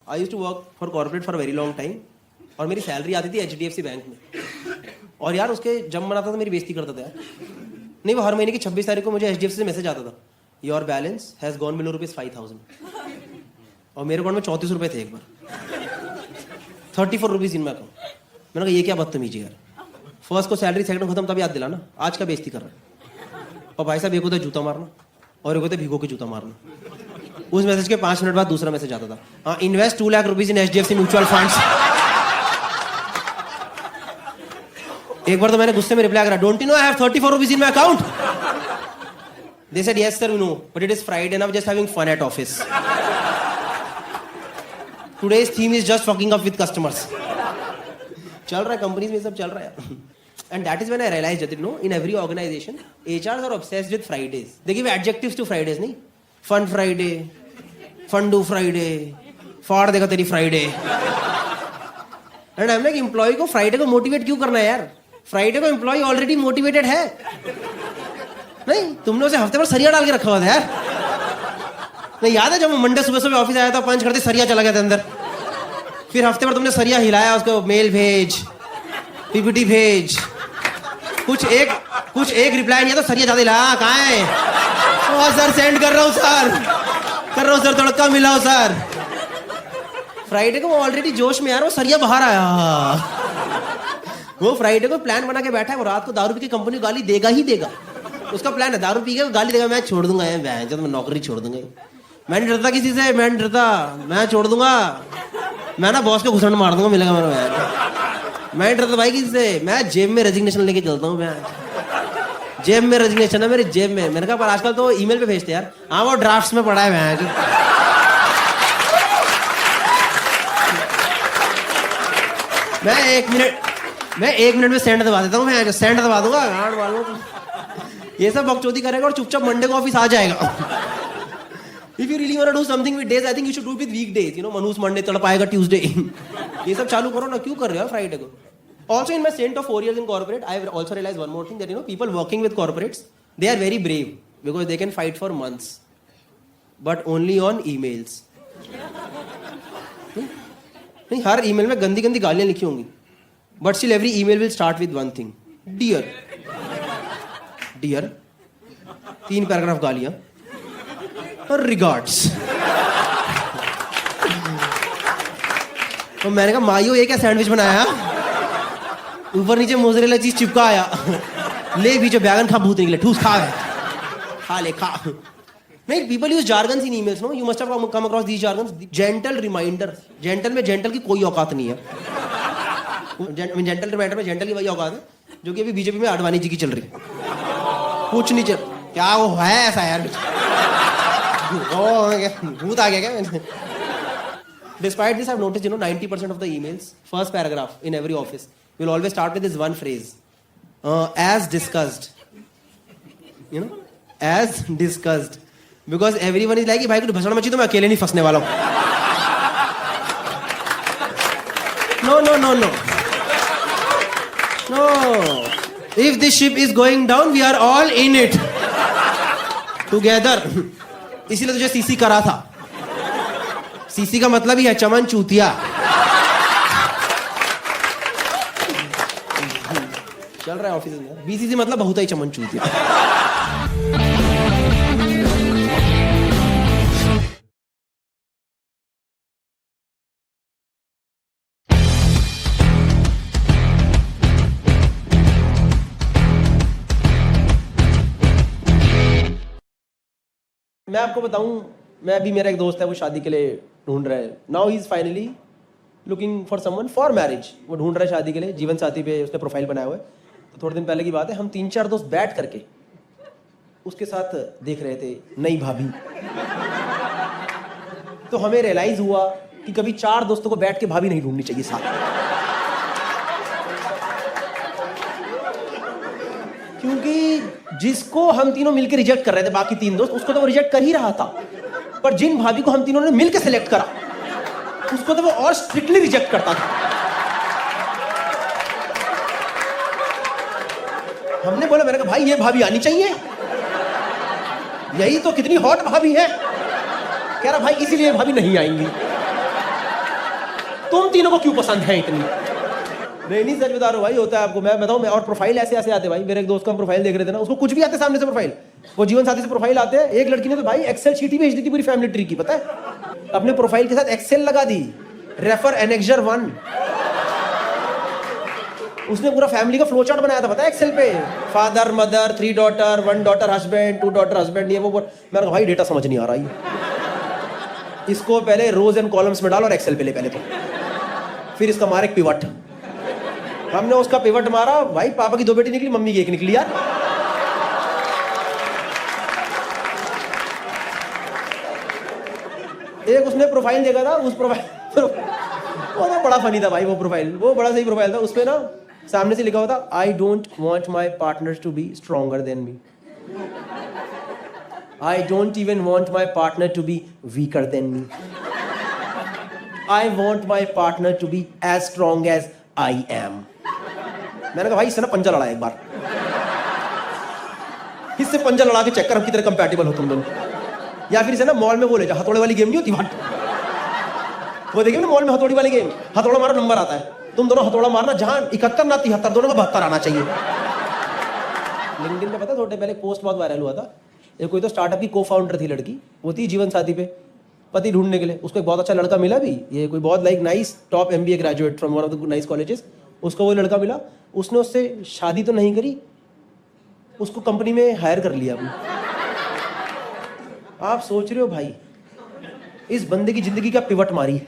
I used to work for corporate for very long time और मेरी salary आती थी HDFC बैंक में। और यार उसके जब मनाता था मेरी बेइज्जती करता था यार। नहीं, वो हर महीने की 26 तारीख को मुझे HDFC से मैसेज आता था, your balance has gone below ₹5,000। और मेरे अकाउंट में 34 रुपये थे एक बार, 34 रुपीज़ इन माई अकाउंट। मैंने कहा ये क्या बदतमीजी यार, फर्स्ट को सैलरी सेकंड खत्म तब याद दिलाना, आज का बेइज्जती कर रहा है। और भाई साहब एक होता है जूता मारना और एक होता है भिगो के जूता मारना। उस मैसेज के 5 मिनट बाद दूसरा मैसेज आता था, हाँ invest 2 lakh rupees in HDFC mutual funds. एक बार तो मैंने गुस्से में रिप्लाई करा, don't you know I have 34 rupees in my account. They said yes sir we know but it is Friday and I am just having fun at office. Today's theme is just fucking up with customers. चल रहा है companies में सब चल रहा है। And that is when I realized that, you know, in every organization, HRs are obsessed with Fridays. They give adjectives to Fridays, नहीं? Fun Friday, Fun do Friday, फाड़ देगा तेरी Friday. And I'm like, employee को Friday को motivate क्यों करना है यार? Friday को employee already motivated है. नहीं, तुमने उसे हफ्ते भर सरिया डाल के रखा हुआ था यार. नहीं याद है जब मंडे सुबह सुबह ऑफिस आया था, पंच करते सरिया चला गया था अंदर. फिर हफ्ते भर तुमने सरिया हिलाया, उसको मेल भेज, PPT भेज, कुछ एक रिप्लाई नहीं है तो सरिया ज्यादा ला, कहाँ है? सर सेंड कर रहा हूँ सर, थोड़ा कम मिला सर। फ्राइडे को वो ऑलरेडी जोश में यार, वो सरिया बाहर आया। वो फ्राइडे को प्लान बना के बैठा है, वो रात को दारू पी के कंपनी को गाली देगा ही देगा। उसका प्लान है दारू पी के गाली देगा, मैं छोड़ दूंगा जब मैं नौकरी छोड़ दूंगा। मैं नहीं डरता किसी से, मैं छोड़ दूंगा। मैं ना बॉस को घुसड़ मार दूंगा, मिलेगा मेरा। मैं नहीं डरता भाई किसी से, मैं जेब में रेजिग्नेशन लेके चलता हूँ। मैं जेब में रेजिग्नेशन है मेरी जेब में। मैंने कहा पर आजकल तो ईमेल पे भेजते यार। हाँ वो ड्राफ्ट्स में पड़ा है। मैं एक मिनट में सेंड दबा देता हूँ। मैं सेंड दबा दूंगा, ये सब बकचोदी करेगा और चुपचाप मंडे को ऑफिस आ जाएगा। If you really want to do something with days, I think you should do it with weekdays. You know, Manu's Monday तड़प आएगा Tuesday. ये सब चालू करो ना, क्यों कर रहे हो Friday को? Also, in my stint of 4 years in corporate, I have also realized one more thing, that you know, people working with corporates, they are very brave because they can fight for months, but only on emails. नहीं, हर email में गंदी गंदी गालियाँ लिखी होंगी, but still every email will start with one thing, dear. 3 paragraph गालियाँ और regards. तो मैंने कहा माइयो ये क्या सैंडविच बनाया, ऊपर नीचे मोज़रेला चीज चिपका आया। ले बीचो बैगन खा, भूत निकले, ठूस खा ले। नहीं, people use jargons in emails, no? You must have come across these jargons. Gentle reminder. Gentle में gentle की कोई औकात नहीं है। gentle reminder में gentle की वही औकात है जो कि अभी बीजेपी में आडवाणी जी की चल रही है। कुछ नहीं चल, क्या वो है ऐसा यार? भूत आ गया क्या? Despite this, I've noticed, you know, 90% of the emails, first paragraph in every office, will always start with this one phrase, as discussed. You know, as discussed, because everyone is like, कि भाई कुछ भसड़ मची तो मैं अकेले नहीं फंसने वाला हूँ. No. If this ship is going down, we are all in it together. इसीलिए तुझे CC करा था। CC का मतलब ही है चमन चूतिया। चल रहा है ऑफिस में। BCC मतलब बहुत ही चमन चूतिया। मैं आपको बताऊं, मैं अभी, मेरा एक दोस्त है वो शादी के लिए ढूंढ रहा है। Now he is finally looking for someone for marriage. वो ढूंढ रहा है शादी के लिए, जीवन साथी पे उसने प्रोफाइल बनाया हुआ है। तो थोड़े दिन पहले की बात है, हम 3-4 दोस्त बैठ करके उसके साथ देख रहे थे नई भाभी। तो हमें रियलाइज हुआ कि कभी 4 दोस्तों को बैठ के भाभी नहीं ढूंढनी चाहिए साथ, क्योंकि जिसको हम तीनों मिलकर रिजेक्ट कर रहे थे, बाकी 3 दोस्त, उसको तो वो रिजेक्ट कर ही रहा था, पर जिन भाभी को हम तीनों ने मिलकर सिलेक्ट करा उसको तो वो और स्ट्रिक्टली रिजेक्ट करता था। हमने बोला, मैंने कहा भाई ये भाभी आनी चाहिए, यही तो कितनी हॉट भाभी है। कह रहा भाई इसीलिए भाभी नहीं आएंगी। तुम तीनों को क्यों पसंद है इतनी? नहीं सच बता रहा हूँ भाई, होता है आपको, मैं बताऊँ मैं, और प्रोफाइल ऐसे ऐसे आते भाई। मेरे एक दोस्त का हम प्रोफाइल देख रहे थे ना, उसको कुछ भी आते सामने से प्रोफाइल, वो जीवन साथी से प्रोफाइल आते हैं। एक लड़की ने तो भाई एक्सेल शीट ही भेज दी थी पूरी फैमिली ट्री की, पता है, अपने प्रोफाइल के साथ एक्सेल लगा दी, रेफर एनेक्जर 1। उसने पूरा फैमिली का फ्लो चार्ट बनाया था, पता है, एक्सेल पे, father mother 3 daughter 1 daughter husband 2 daughter husband, ये वो। मैंने कहा भाई डेटा समझ नहीं आ रहा है, इसको पहले रोज एंड कॉलम्स में डाल और एक्सेल पे ले पहले तो, फिर इसका मार एक पिवट। हमने उसका पिवट मारा भाई, पापा की 2 बेटी निकली, मम्मी की 1 निकली यार। एक उसने प्रोफाइल देखा था, उस प्रोफाइल वो तो बड़ा फनी था भाई, वो प्रोफाइल, वो बड़ा सही प्रोफाइल था। उसपे ना सामने से लिखा हुआ था, I don't want my partner to be stronger than me, I don't even want my partner to be weaker than me, I want my partner to be as strong as I am. मैंने कहा भाई इससे ना पंजा लड़ा एक बार, इससे पंजा लड़ा के चेक कर हम कितने कंपैटिबल हो तुम दोनों। या फिर इसे ना मॉल में वो ले जा, हथौड़े वाली गेम नहीं होती वहां, वो देखिए ना मॉल में हथौड़ी वाली गेम, हथौड़ा मारो नंबर आता है, तुम दोनों हथौड़ा मारना, जहां 71 ना 73 दोनों का 72 आना चाहिए। लिंक्डइन पे पता थोड़े पहले पोस्ट बहुत वायरल हुआ था, ये कोई तो स्टार्टअप की को फाउंडर थी लड़की, वो थी जीवन साथी पे पति ढूंढने के लिए, उसको एक बहुत अच्छा लड़का मिला भी, ये कोई बहुत like nice top MBA graduate from one of the nice colleges, उसको वो लड़का मिला, उसने उससे शादी तो नहीं करी, उसको कंपनी में हायर कर लिया अपनी। आप सोच रहे हो भाई इस बंदे की जिंदगी का पिवट मारी।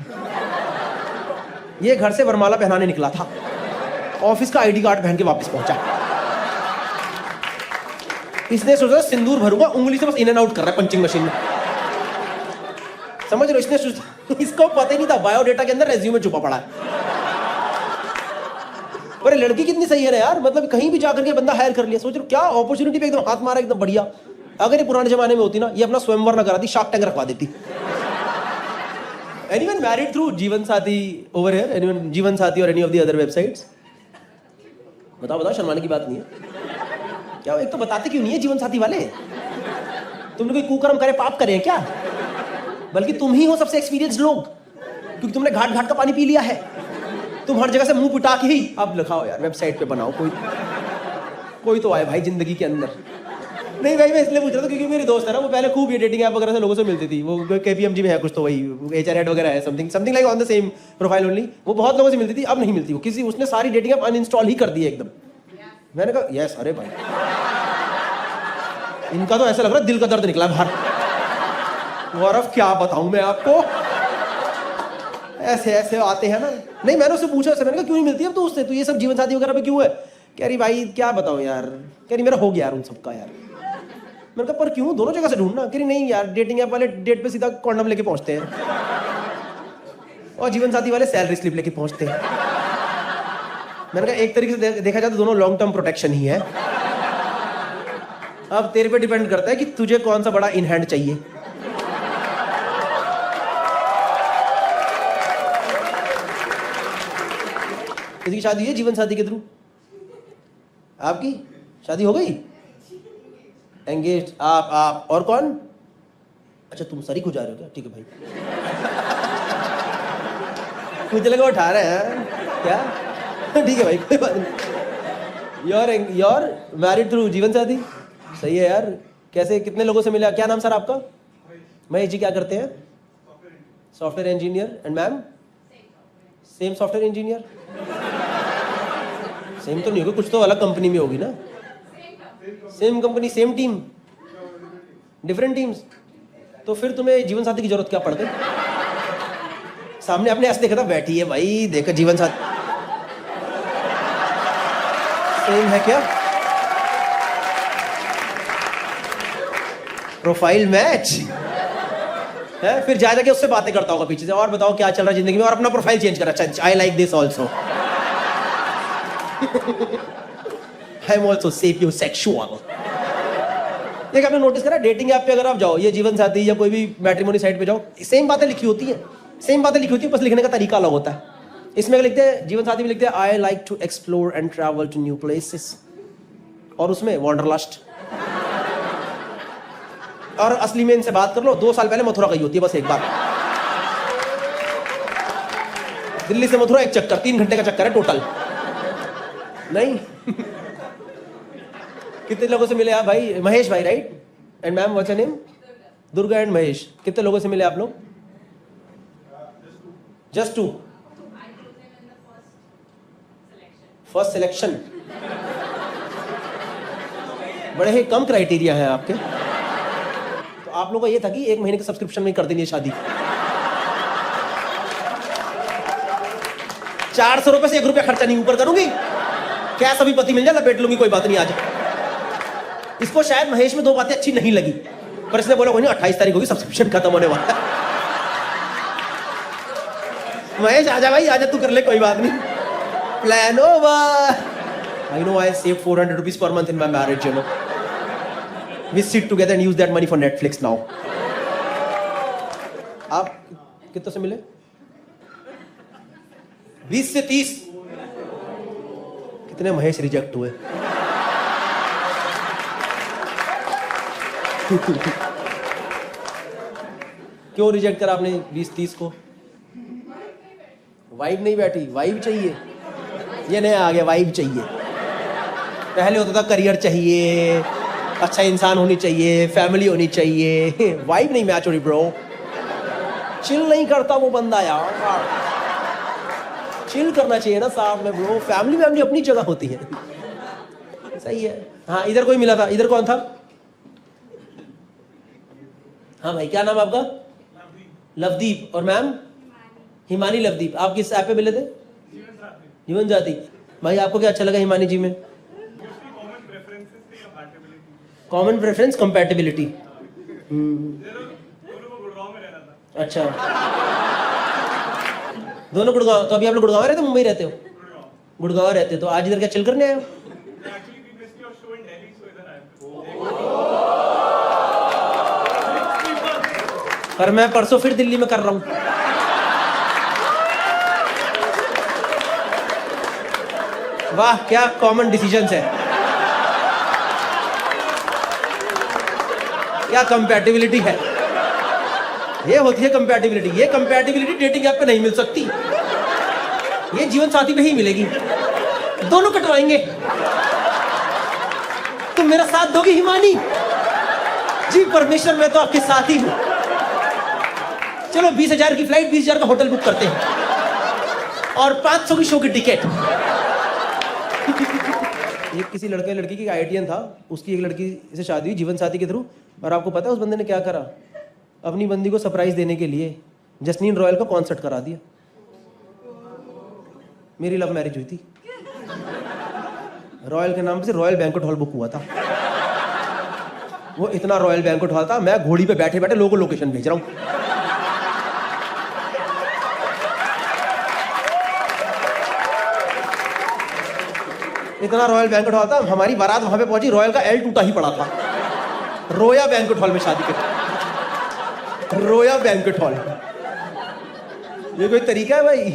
ये घर से वरमाला पहनाने निकला था, ऑफिस का ID कार्ड पहन के वापस पहुंचा। इसने सोचा सिंदूर भरूंगा, उंगली से बस इन एंड आउट कर रहा है पंचिंग मशीन में, समझ रहे हो? इसको पता ही नहीं था बायोडेटा के अंदर रेज्यूमे छुपा पड़ा है। पर लड़की कितनी सही है ना यार, मतलब कहीं भी जाकर के बंदा हायर कर लिया। सोच रहे हो क्या अपॉर्चुनिटी पे एकदम हाथ मारा, एकदम बढ़िया। अगर ये पुराने जमाने में होती ना, ये अपना स्वयंवर ना कराती, शार्क टैंक रखवा देती। Anyone married through जीवन साथी over here? Anyone जीवन साथी और any of the other websites? बताओ बताओ, शर्माने की बात नहीं है क्या? एक तो बताते क्यों नहीं है जीवन साथी वाले? तुमने कोई कुकर्म करे, पाप करे हैं क्या? बल्कि तुम ही हो सबसे एक्सपीरियंस्ड लोग, क्योंकि तुमने घाट घाट का पानी पी लिया है। तुम हर जगह से मुंह पिटा के ही अब लिखाओ यार, वेबसाइट पे बनाओ, कोई तो आए भाई जिंदगी के अंदर। नहीं भाई मैं इसलिए पूछ रहा था क्योंकि मेरी दोस्त है ना, वो पहले खूब ये डेटिंग ऐप वगैरह से लोगों से मिलती थी, वो KPMG में है कुछ तो, वही HR हेड वगैरह है, something like on the same profile only. वो बहुत लोगों से मिलती थी, अब नहीं मिलती वो किसी, उसने सारी डेटिंग ऐप अनइंस्टॉल ही कर दी एकदम। मैंने कहा यस, अरे भाई इनका तो ऐसा लग रहा है दिल का दर्द निकला बाहर। गौरव क्या बताऊं मैं आपको, ऐसे ऐसे आते हैं ना। नहीं मैंने उससे पूछा, मैंने कहा क्यों नहीं मिलती अब तो उससे, तो ये सब जीवन साथी वगैरह पे क्यों है? कह रही भाई क्या बताऊं यार, कह रही मेरा हो गया यार उन सबका यार। मैंने कहा पर क्यों, दोनों जगह से ढूंढना? कह रही नहीं यार, डेटिंग ऐप वाले डेट पे सीधा कॉन्डम लेके पहुंचते हैं और जीवन साथी वाले सैलरी स्लिप लेके पहुंचते हैं। मैंने कहा एक तरीके से देखा जाए तो दोनों लॉन्ग टर्म प्रोटेक्शन ही है। अब तेरे पे डिपेंड करता है कि तुझे कौन सा बड़ा इन हैंड चाहिए। किसी की शादी हुई है जीवन साथी के थ्रू? आपकी शादी हो गई? एंगेज आप और कौन? अच्छा तुम सरी को जा रहे हो क्या? ठीक है भाई। मुझे लगा उठा रहे हैं क्या? ठीक है भाई कोई बात नहीं। योर मैरिड थ्रू जीवन साथी, सही है यार। कैसे, कितने लोगों से मिला? क्या नाम सर आपका? महेश जी क्या करते हैं? Software engineer. And ma'am? Same software engineer? Same तो नहीं होगी, कुछ तो अलग कंपनी में होगी ना। Same company same team different teams, तो फिर तुम्हें जीवन साथी की जरूरत क्या पड़ गई? सामने आपने ऐसे देखा था, बैठी है भाई, देखो जीवन साथी सेम है क्या? प्रोफाइल मैच है, फिर जा जाके उससे बातें करता होगा पीछे से, और बताओ क्या चल रहा है जिंदगी में, और अपना प्रोफाइल चेंज करा, I like this also, I am also sapiosexual. एक आपने नोटिस करा डेटिंग ऐप पे अगर आप जाओ, ये जीवन साथी या कोई भी मैट्रिमोनी साइट पे जाओ, सेम बातें लिखी होती है, सेम बातें लिखी होती है, बस लिखने का तरीका अलग होता है। इसमें लिखते हैं, जीवन साथी में लिखते हैं I like to explore and travel to new places, और उसमें वॉन्डरलस्ट। और असली में इनसे बात कर लो, 2 साल पहले मथुरा गई होती है बस एक बार। दिल्ली से मथुरा एक चक्कर, 3 घंटे का चक्कर है टोटल। नहीं कितने लोगों से मिले आप भाई? महेश भाई right? And ma'am what's your name? Durga and Mahesh. कितने लोगों से मिले आप लोग? जस्ट 2? First selection. बड़े ही कम क्राइटेरिया है आपके। तो आप लोगों का ये था कि 1 महीने के सब्सक्रिप्शन में कर देनी है शादी। 400 रुपए से 1 रुपया खर्चा नहीं ऊपर करूंगी, क्या सभी पति मिल जाए लपेट लूंगी, कोई बात नहीं। आज इसको शायद महेश में 2 बातें अच्छी नहीं लगी, पर इसने बोला कोई नहीं 28 तारीख होगी, सब्सक्रिप्शन खत्म होने वाला है। महेश आजा भाई आजा, तू कर ले, कोई बात नहीं। Plan over. I know I save 400 rupees per month in my marriage, you know. We sit together and use that money for Netflix now. आप कितने से मिले? 20 से 30। कितने महेश रिजेक्ट हुए? क्यों रिजेक्ट करा आपने 20-30 को? वाइब नहीं बैठी? वाइब चाहिए, ये नया आ गया, वाइब चाहिए। पहले होता था करियर चाहिए, अच्छा इंसान होनी चाहिए, फैमिली होनी चाहिए, वाइब नहीं मैच हो रही ब्रो। चिल नहीं करता वो बंदा यार, चिल करना चाहिए ना साथ में ब्रो। फैमिली अपनी जगह होती है, सही है। हाँ इधर कोई मिला था, इधर कौन था? हाँ भाई क्या नाम आपका? लवदीप। और मैम? हिमानी लवदीप। आप किस ऐप पे मिले थे? जीवन साथी। भाई आपको क्या अच्छा लगा हिमानी जी में? Common preference, compatibility. अच्छा दोनों गुड़गांव। तो अभी आप लोग गुड़गांव रहते हो, मुंबई रहते हो? गुड़गांव रहते हो, तो आज इधर क्या चिल करने आए हो? पर मैं परसों फिर दिल्ली में कर रहा हूं। वाह क्या कॉमन डिसीजंस है, क्या कंपैटिबिलिटी है। ये होती है कंपैटिबिलिटी। ये कंपैटिबिलिटी डेटिंग ऐप पे नहीं मिल सकती, ये जीवन साथी पे ही मिलेगी। दोनों कटवाएंगे। तुम मेरा साथ दोगी हिमानी? जी परमेश्वर, मैं तो आपके साथ ही हूं। चलो 20,000 की फ्लाइट, 20,000 का होटल बुक करते हैं और 500 की शो की टिकट। एक किसी लड़के लड़की की आईटीएन था, उसकी एक लड़की से शादी हुई जीवन साथी के थ्रू। और आपको पता है उस बंदे ने क्या करा? अपनी बंदी को सरप्राइज देने के लिए जस्टिन रॉयल का कॉन्सर्ट करा दिया। मेरी लव मैरिज हुई थी, रॉयल के नाम से रॉयल बैंक्वेट हॉल बुक हुआ था। वो इतना रॉयल बैंक्वेट हॉल था, मैं घोड़ी पे बैठे बैठे लोगों को लोकेशन भेज रहा हूं। इतना रॉयल बैंक्वेट हॉल था, हमारी बारात वहां पे पहुंची, रॉयल का एल टूटा ही पड़ा था। रोया बैंक्वेट हॉल में शादी कर, रोया बैंक्वेट हॉल। ये कोई तरीका है भाई?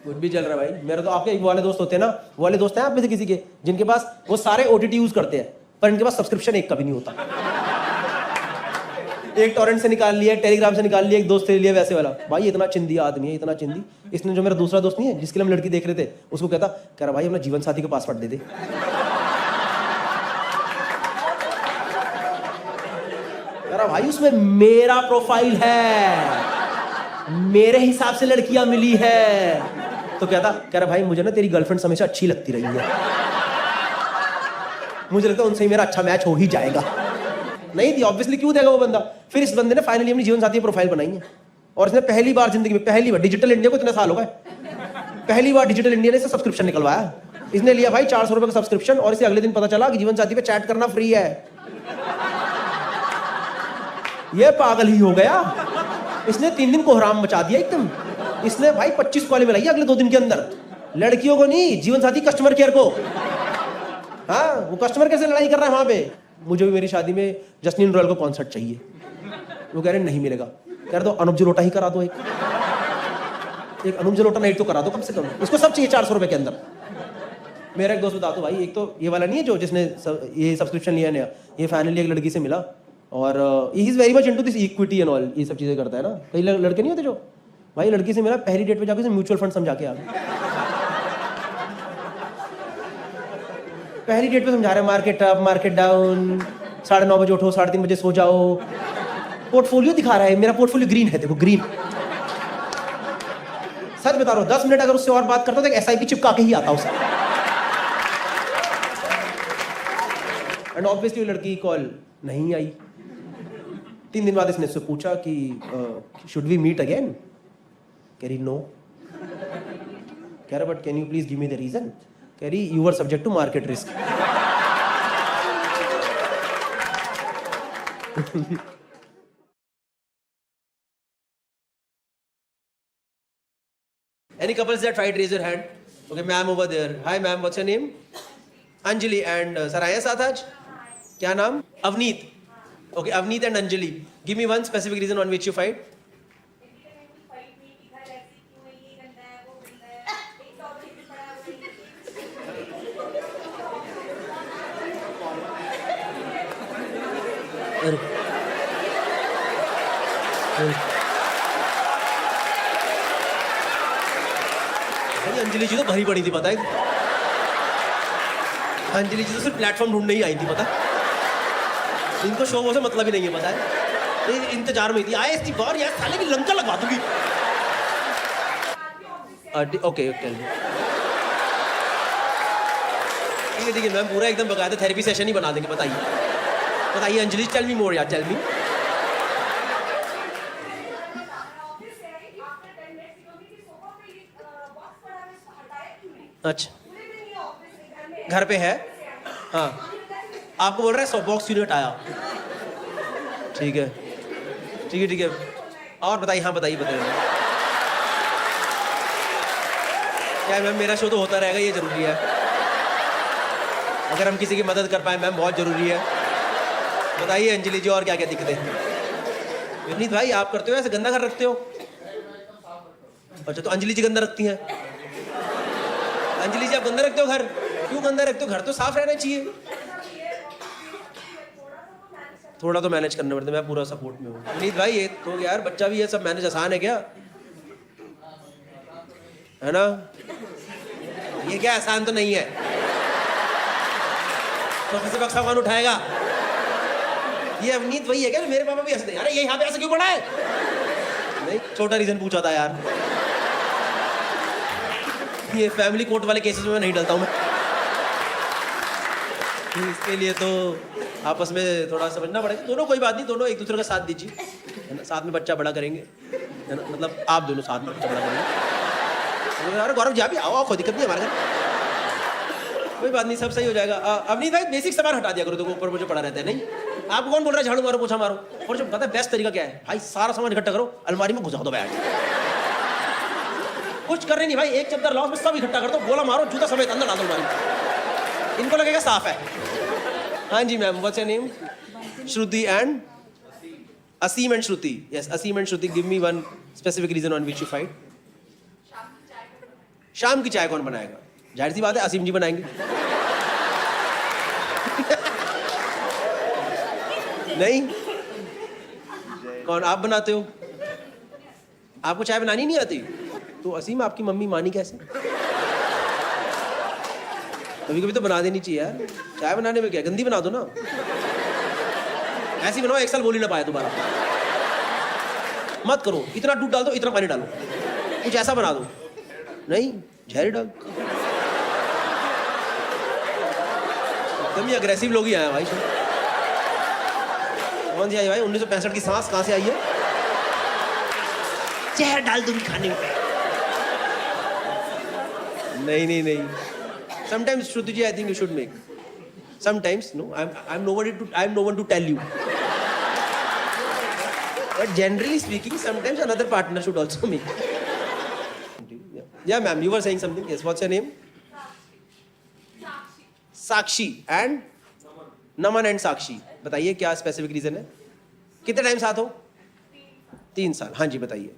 कुछ भी चल रहा है भाई। मेरे तो आपके वाले दोस्त होते हैं ना, वाले दोस्त हैं आप में से किसी के, जिनके पास वो सारे ओटीटी यूज करते हैं, पर इनके पास सब्सक्रिप्शन एक कभी नहीं होता। एक टॉरेंट से निकाल लिया, टेलीग्राम से निकाल लिया, एक दोस्त से लिया, वैसे वाला। भाई इतना चिंदी आदमी है, इतना चिंदी। इसने जो मेरा दूसरा दोस्त नहीं है, जिसके लिए हम लड़की देख रहे थे, उसको कहता कह रहा भाई अपना जीवन साथी का पासवर्ड दे दे। कह रहा भाई उसमें मेरा प्रोफाइल है, मेरे हिसाब से लड़कियां मिली है। तो कहता कह रहा भाई मुझे ना तेरी गर्लफ्रेंड हमेशा अच्छी लगती रही है, मुझे लगता है उनसे ही मेरा अच्छा मैच हो ही जाएगा। नहीं थी ऑब्वियसली, क्यों देगा वो बंदा? फिर इस बंदे ने फाइनली अपनी जीवन साथी प्रोफाइल बनाई है, और इसने पहली बार जिंदगी में, पहली बार, डिजिटल इंडिया को इतने साल हो गए, पहली बार डिजिटल इंडिया ने इसे सब्सक्रिप्शन निकलवाया। इसने लिया भाई 400 रुपए का सब्सक्रिप्शन, और इसे अगले दिन पता चला कि जीवन साथी पे चैट करना फ्री है। ये पागल ही हो गया, इसने 3 दिन कोहराम मचा दिया एकदम। इसने भाई 25 कॉलें मिलाई अगले 2 दिन के अंदर, लड़कियों को नहीं, जीवन साथी कस्टमर केयर को। हाँ वो कस्टमर केयर से लड़ाई कर रहा है वहां पे। मुझे भी मेरी शादी में जस्टिन रॉयल को कॉन्सर्ट चाहिए। वो कह रहे नहीं मिलेगा। कह रहे तो अनुप जलोटा ही करा दो, एक अनुप जलोटा नाइट तो करा दो कम से कम। इसको सब चाहिए 400 रुपए के अंदर। मेरा एक दोस्त बता दो भाई, एक तो ये वाला नहीं है जो जिसने ये सब्सक्रिप्शन लिया नया, ये फाइनली एक लड़की से मिला, और he is very much into this equity and all, ये सब चीजें करता है ना। कई लड़के नहीं होते जो भाई लड़की से मेरा पहली डेट पे जाके उसे म्यूचुअल फंड समझा के आ गया। पहली डेट पे समझा रहे हैं मार्केट अप मार्केट डाउन, 9:30 बजे उठो 3:30 बजे सो जाओ। पोर्टफोलियो दिखा रहा है, मेरा पोर्टफोलियो ग्रीन है, देखो ग्रीन। सच बता रहा हूँ 10 मिनट अगर उससे और बात करता तो एक SIP चिपका के ही आता उसे। एंड ऑब्वियसली लड़की कॉल नहीं आई। 3 दिन बाद इसने उससे पूछा कि शुड वी मीट अगेन? कह रही नो। कह रहा but can you please give me the reason? कह रही you are subject to market risk. Any couples that fight, raise your hand. Okay, ma'am over there. Hi, ma'am. What's your name? Anjali. And sir, आए साथ आज? क्या नाम? Avneet. Okay, Avneet and Anjali. Give me one specific reason on which you fight. Anjali जी तो भरी पड़ी थी पता है। अंजलि जी तो सिर्फ प्लेटफॉर्म ढूंढने ही आई थी पता है। इनको शो वो से मतलब ही नहीं है पता है। ये इंतजार में थी, आए इसकी बार यार साले की लंका लगवा दूंगी। ओके ओके ठीक है मैम, पूरा एकदम बकायदा थेरेपी सेशन ही बना देंगे। बताइए बताइए अंजलि, टेल मी मोर यार, टेल मी। अच्छा घर पे है? हाँ आपको बोल रहा है बॉक्स क्यों नहीं हटाया? ठीक है ठीक है ठीक है। और बताइए, हाँ बताइए बताइए। क्या मैम मेरा शो तो होता रहेगा, ये जरूरी है। अगर हम किसी की मदद कर पाए मैम बहुत जरूरी है। बताइए अंजलि जी और क्या क्या दिक्कतें? विनीत भाई आप करते हो ऐसे गंदा घर रखते हो? अच्छा तो अंजलि जी गंदा रखती हैं? अंजलि जी आप गंदा रखते हो घर? क्यों गंदा रखते हो? घर तो साफ रहना चाहिए। थोड़ा तो मैनेज करना पड़ता है, मैं पूरा सपोर्ट में हूँ। विनीत भाई ये तो यार बच्चा भी है, सब मैनेज आसान है क्या? है ना? ये क्या आसान तो नहीं है। तो किसी बक्सा कौन उठाएगा? ये अवनीत वही है क्या? मेरे पापा भी हंसते हैं, अरे ये यहाँ पे ऐसे क्यों पड़ा है? नहीं छोटा रीजन पूछा था यार। ये फैमिली कोर्ट वाले केसेस में नहीं डलता हूँ मैं। इसके लिए तो आपस में थोड़ा समझना पड़ेगा। दोनों कोई बात नहीं, दोनों एक दूसरे का साथ दीजिए, है ना? साथ में बच्चा बड़ा करेंगे, है ना? मतलब आप दोनों साथ में बच्चा बड़ा करेंगे। अरे गौरव जी आप भी आओ, कोई दिक्कत नहीं हमारे घर, कोई बात नहीं, सब सही हो जाएगा। अवनीत भाई बेसिक सामान हटा दिया करो, तो ऊपर मुझे पड़ा रहता है। नहीं आपको कौन बोल रहा है झाड़ू मारो पोछा मारो? और जो पता है बेस्ट तरीका क्या है भाई, सारा सामान इकट्ठा करो, अलमारी में घुसा दो बैग। कुछ करने नहीं भाई, एक चद्दर लाओ, सब इकट्ठा कर दो, गोला मारो, जूता समेत अंदर डाल दो अलमारी, इनको लगेगा साफ है। हाँ जी ma'am, what's your name? Shruti and Aseem and Shruti. Yes Aseem and Shruti, give me one specific reason on which you fight. शाम की चाय कौन बनाएगा? जाहिर सी बात है असीम जी बनाएंगे। नहीं कौन? आप बनाते हो? आपको चाय बनानी नहीं आती? तो असीम आपकी मम्मी मानी कैसे? कभी कभी तो बना देनी चाहिए यार। चाय बनाने में क्या, गंदी बना दो ना, ऐसी बनाओ एक साल बोल ही ना पाए दोबारा। मत करो, इतना दूध डाल दो, इतना पानी डालो, कुछ ऐसा बना दो। नहीं झेरी डाल। एकदम ही अग्रेसिव लोग ही आए भाई। कौन सी आई भाई? 1965 की सांस कहाँ से आई है? जहर डाल दूंगी खाने में। नहीं sometimes Shruti ji I think you should make, sometimes no, I'm no one to tell you, but generally speaking sometimes another partner should also make. Yeah ma'am, you were saying something. Yes, what's your name? Sakshi and Naman and Sakshi, बताइए क्या specific reason है? कितने time साथ हो? 3 साल। हाँ जी बताइए।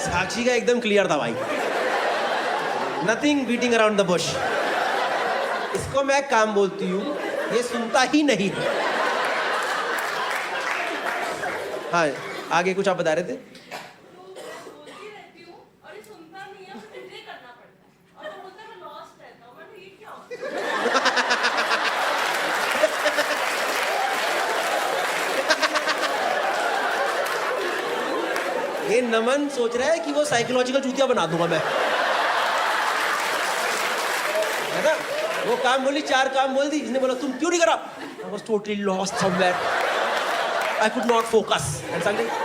साक्षी का एकदम क्लियर था भाई, nothing beating around the Bush. इसको मैं काम बोलती हूँ, ये सुनता ही नहीं। हाँ, आगे कुछ आप बता रहे थे? ये नमन सोच रहा है कि वो साइकोलॉजिकल चूतिया बना दूंगा मैं, है ना? वो काम बोली, 4 काम बोल दी, इसने बोला तुम क्यों नहीं करा? I was totally lost somewhere. I could not focus.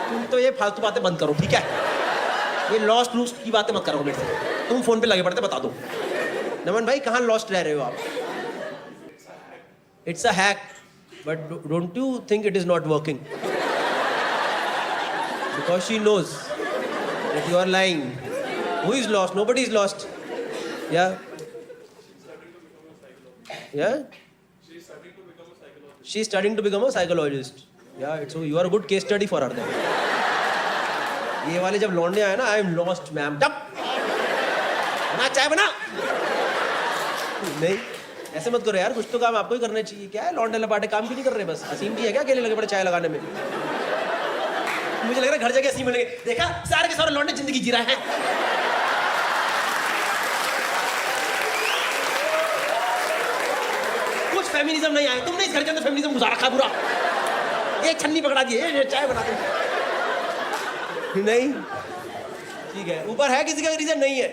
तुम तो ये फालतू बातें बंद करो, ठीक है? ये लॉस्ट लूस्ट की बातें मत करो मेरे से। तुम फोन पे लगे पड़ते, बता दो। नमन भाई कहाँ लॉस्ट रह रहे हो आप? It's a hack, but don't you think it is not working? Because she knows that you are lying. Who is lost? Nobody is lost. Yeah. Yeah. She is studying to become a psychologist. Yeah. So you are a good case study for her then. ये वाले जब लौंडे आए ना, I am lost, ma'am. तब बना चाय बना। नहीं, ऐसे मत करो यार, कुछ तो काम आपको ही करना चाहिए। क्या है लौंडे लपाटे काम क्यों नहीं कर रहे? बस असीम जी है क्या अकेले लगे पड़े चाय लगाने में? मुझे लग रहा है घर जाके असीम मिलेंगे। देखा, सारे के सारे लौंडे जिंदगी जी रहे हैं। कुछ फेमिनिज्म नहीं आया, तुमने इस घर के अंदर फेमिनिज्म घुसा रखा पूरा। एक छन्नी पकड़ा दी, ये चाय बना दो। नहीं, ठीक है। ऊपर है किसी का रीजन? नहीं है।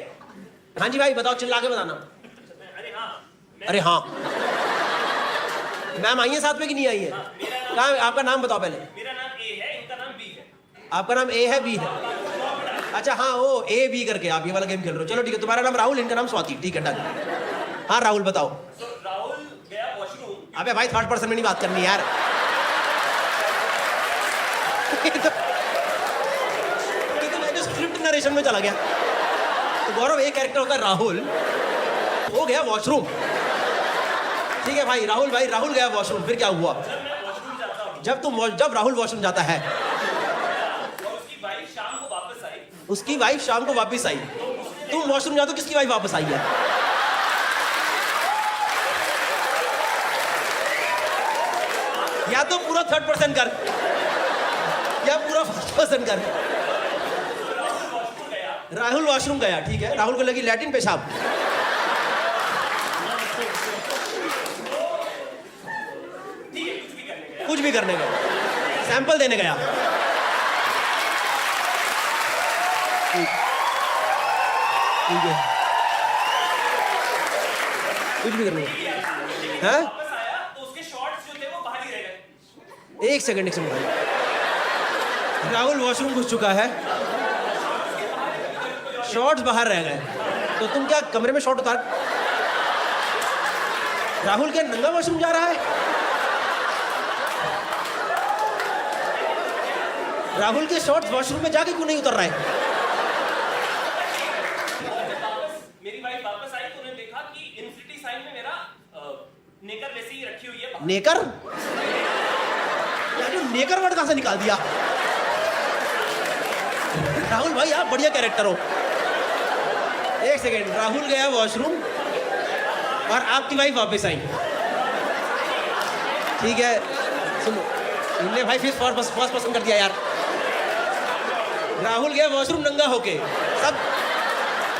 हाँ जी भाई बताओ, चिल्ला के बताना। अरे हाँ, मैम आई है साथ में कि नहीं आई है? कहाँ? आपका नाम बताओ पहले। मेरा नाम ए है, इनका नाम बी है। आपका नाम ए है, बी है? अच्छा हाँ, वो ए बी करके आप ये वाला गेम खेल रहे हो। चलो ठीक है, तुम्हारा नाम राहुल, इनका नाम स्वाति। ठीक है, डन। हाँ राहुल बताओ। राहुल गया वॉशरूम। अबे भाई थर्ड पर्सन में नहीं बात करनी यार। तो मैं जो स्क्रिप्ट नरेशन में चला गया। तो गौरव एक कैरेक्टर होता है राहुल, वो गया वॉशरूम। ठीक है भाई, राहुल गया वॉशरूम, फिर क्या हुआ? जब राहुल वॉशरूम जाता है, उसकी वाइफ शाम को वापस आई। उसकी वाइफ शाम को वापस आई। तुम वॉशरूम जाते हो, किसकी वाइफ वापस आई है? या तो पूरा थर्ड पर्सन कर या पूरा फर्स्ट पर्सन कर। राहुल वॉशरूम गया, ठीक है। राहुल को लगी लैट्रिन पेशाब। कुछ भी करने गया, सैंपल देने गया। ठीक है, कुछ भी करने गया। हाँ? वापस आया तो उसके शॉर्ट्स जो थे वो बाहर ही रह गए। एक सेकंड भाई, राहुल वॉशरूम घुस चुका है, शॉर्ट्स बाहर रह गए, तो तुम क्या कमरे में शॉर्ट उतार? राहुल क्या नंगा वॉशरूम जा रहा है? राहुल के शॉर्ट्स वॉशरूम में जाके क्यों नहीं उतर रहा है? मेरी वाइफ वापस आई तो उन्होंने देखा कि इन्फिनिटी साइन में मेरा नेकर वैसे ही रखी हुई है। नेकर? यार नेकर वर्ड कहां से निकाल दिया? राहुल भाई आप बढ़िया कैरेक्टर हो। एक सेकेंड, राहुल गया वॉशरूम और आपकी वाइफ वापस आई। ठीक है, सुनो, इनने भाई फिर फर्स्ट पसंद कर दिया यार। राहुल गया वॉशरूम नंगा होके, सब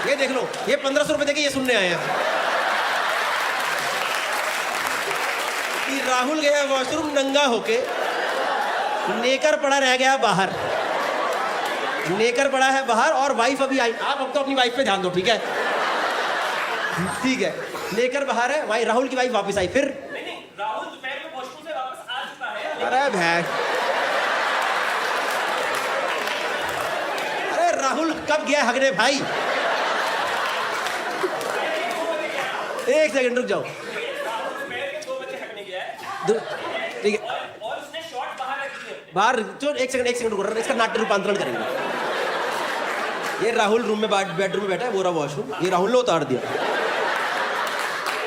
ये देख लो, ये 1500 रुपए देके ये सुनने आए हैं कि राहुल गया वॉशरूम नंगा होके, नेकर पड़ा रह गया बाहर। नेकर पड़ा है बाहर और वाइफ अभी आई। आप अब तो अपनी वाइफ पे ध्यान दो, ठीक है? ठीक है, नेकर बाहर है, भाई राहुल की वाइफ वापस आई। फिर नहीं, राहुल दोपहर में वॉशरूम से वापस आ चुका है। अरे भाई, राहुल कब गया हगने भाई? एक सेकंड रुक जाओ। राहुल दोपहर के 2 बजे हटने गया है। ठीक है, और उसने शॉर्ट बाहर रखी है। बाहर जो एक सेकंड रुक रहा, इसका नाट्य रूपांतरण करेंगे। ये राहुल रूम में बेडरूम में बैठा है, वो रहा वॉशरूम, ये राहुल ने उतार दिया।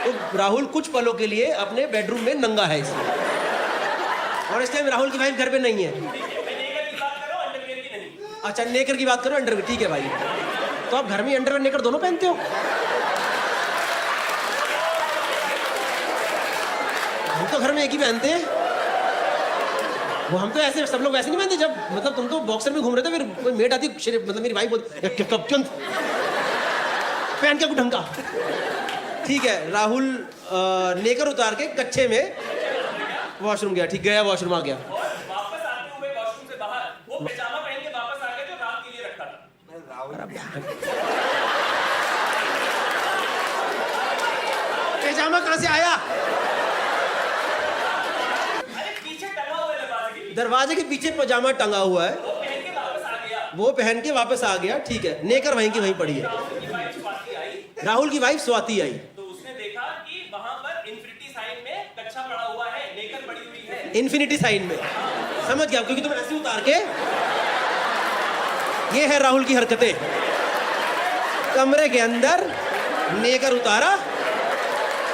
तो राहुल कुछ पलों के लिए अपने बेडरूम में नंगा है इसलिए, और इस टाइम राहुल की वाइफ घर पे नहीं है। अच्छा नेकर की बात करो, अंडरवेयर। ठीक है भाई, तो आप घर में अंडरवेयर नेकर दोनों पहनते हो? हम तो घर में एक ही पहनते हैं। वो हम तो ऐसे सब लोग वैसे नहीं पहनते। जब मतलब तुम तो बॉक्सर में घूम रहे थे, फिर कोई मेट आती मतलब मेरी भाई बोलती कब क्यों पहन के कुछ ढंग का। ठीक है, राहुल नेकर उतार के कच्चे में वॉशरूम गया। ठीक, गया वॉशरूम आ गया। और वापस आते हुए वॉशरूम से बाहर वो पैजामा पहन के वापस आ गया जो रात के लिए रखा था। पैजामा कहाँ से आया? अरे पीछे टंगा हुआ है दरवाजे के पीछे पैजामा टंगा हुआ है, वो पहन के वापस आ गया। वो पहन के वापस आ गया। ठीक है, नेकर वहीं की वहीं पड़ी है। राहुल की वाइफ स्वाति आई तो उसने देखा कि वहां पर इन्फिनिटी साइन में कच्चा पड़ा हुआ है, नेकर पड़ी हुई है। इन्फिनिटी साइन में। समझ गया, क्योंकि तुम ऐसे उतार के, ये है राहुल की हरकतें। कमरे के अंदर नेकर उतारा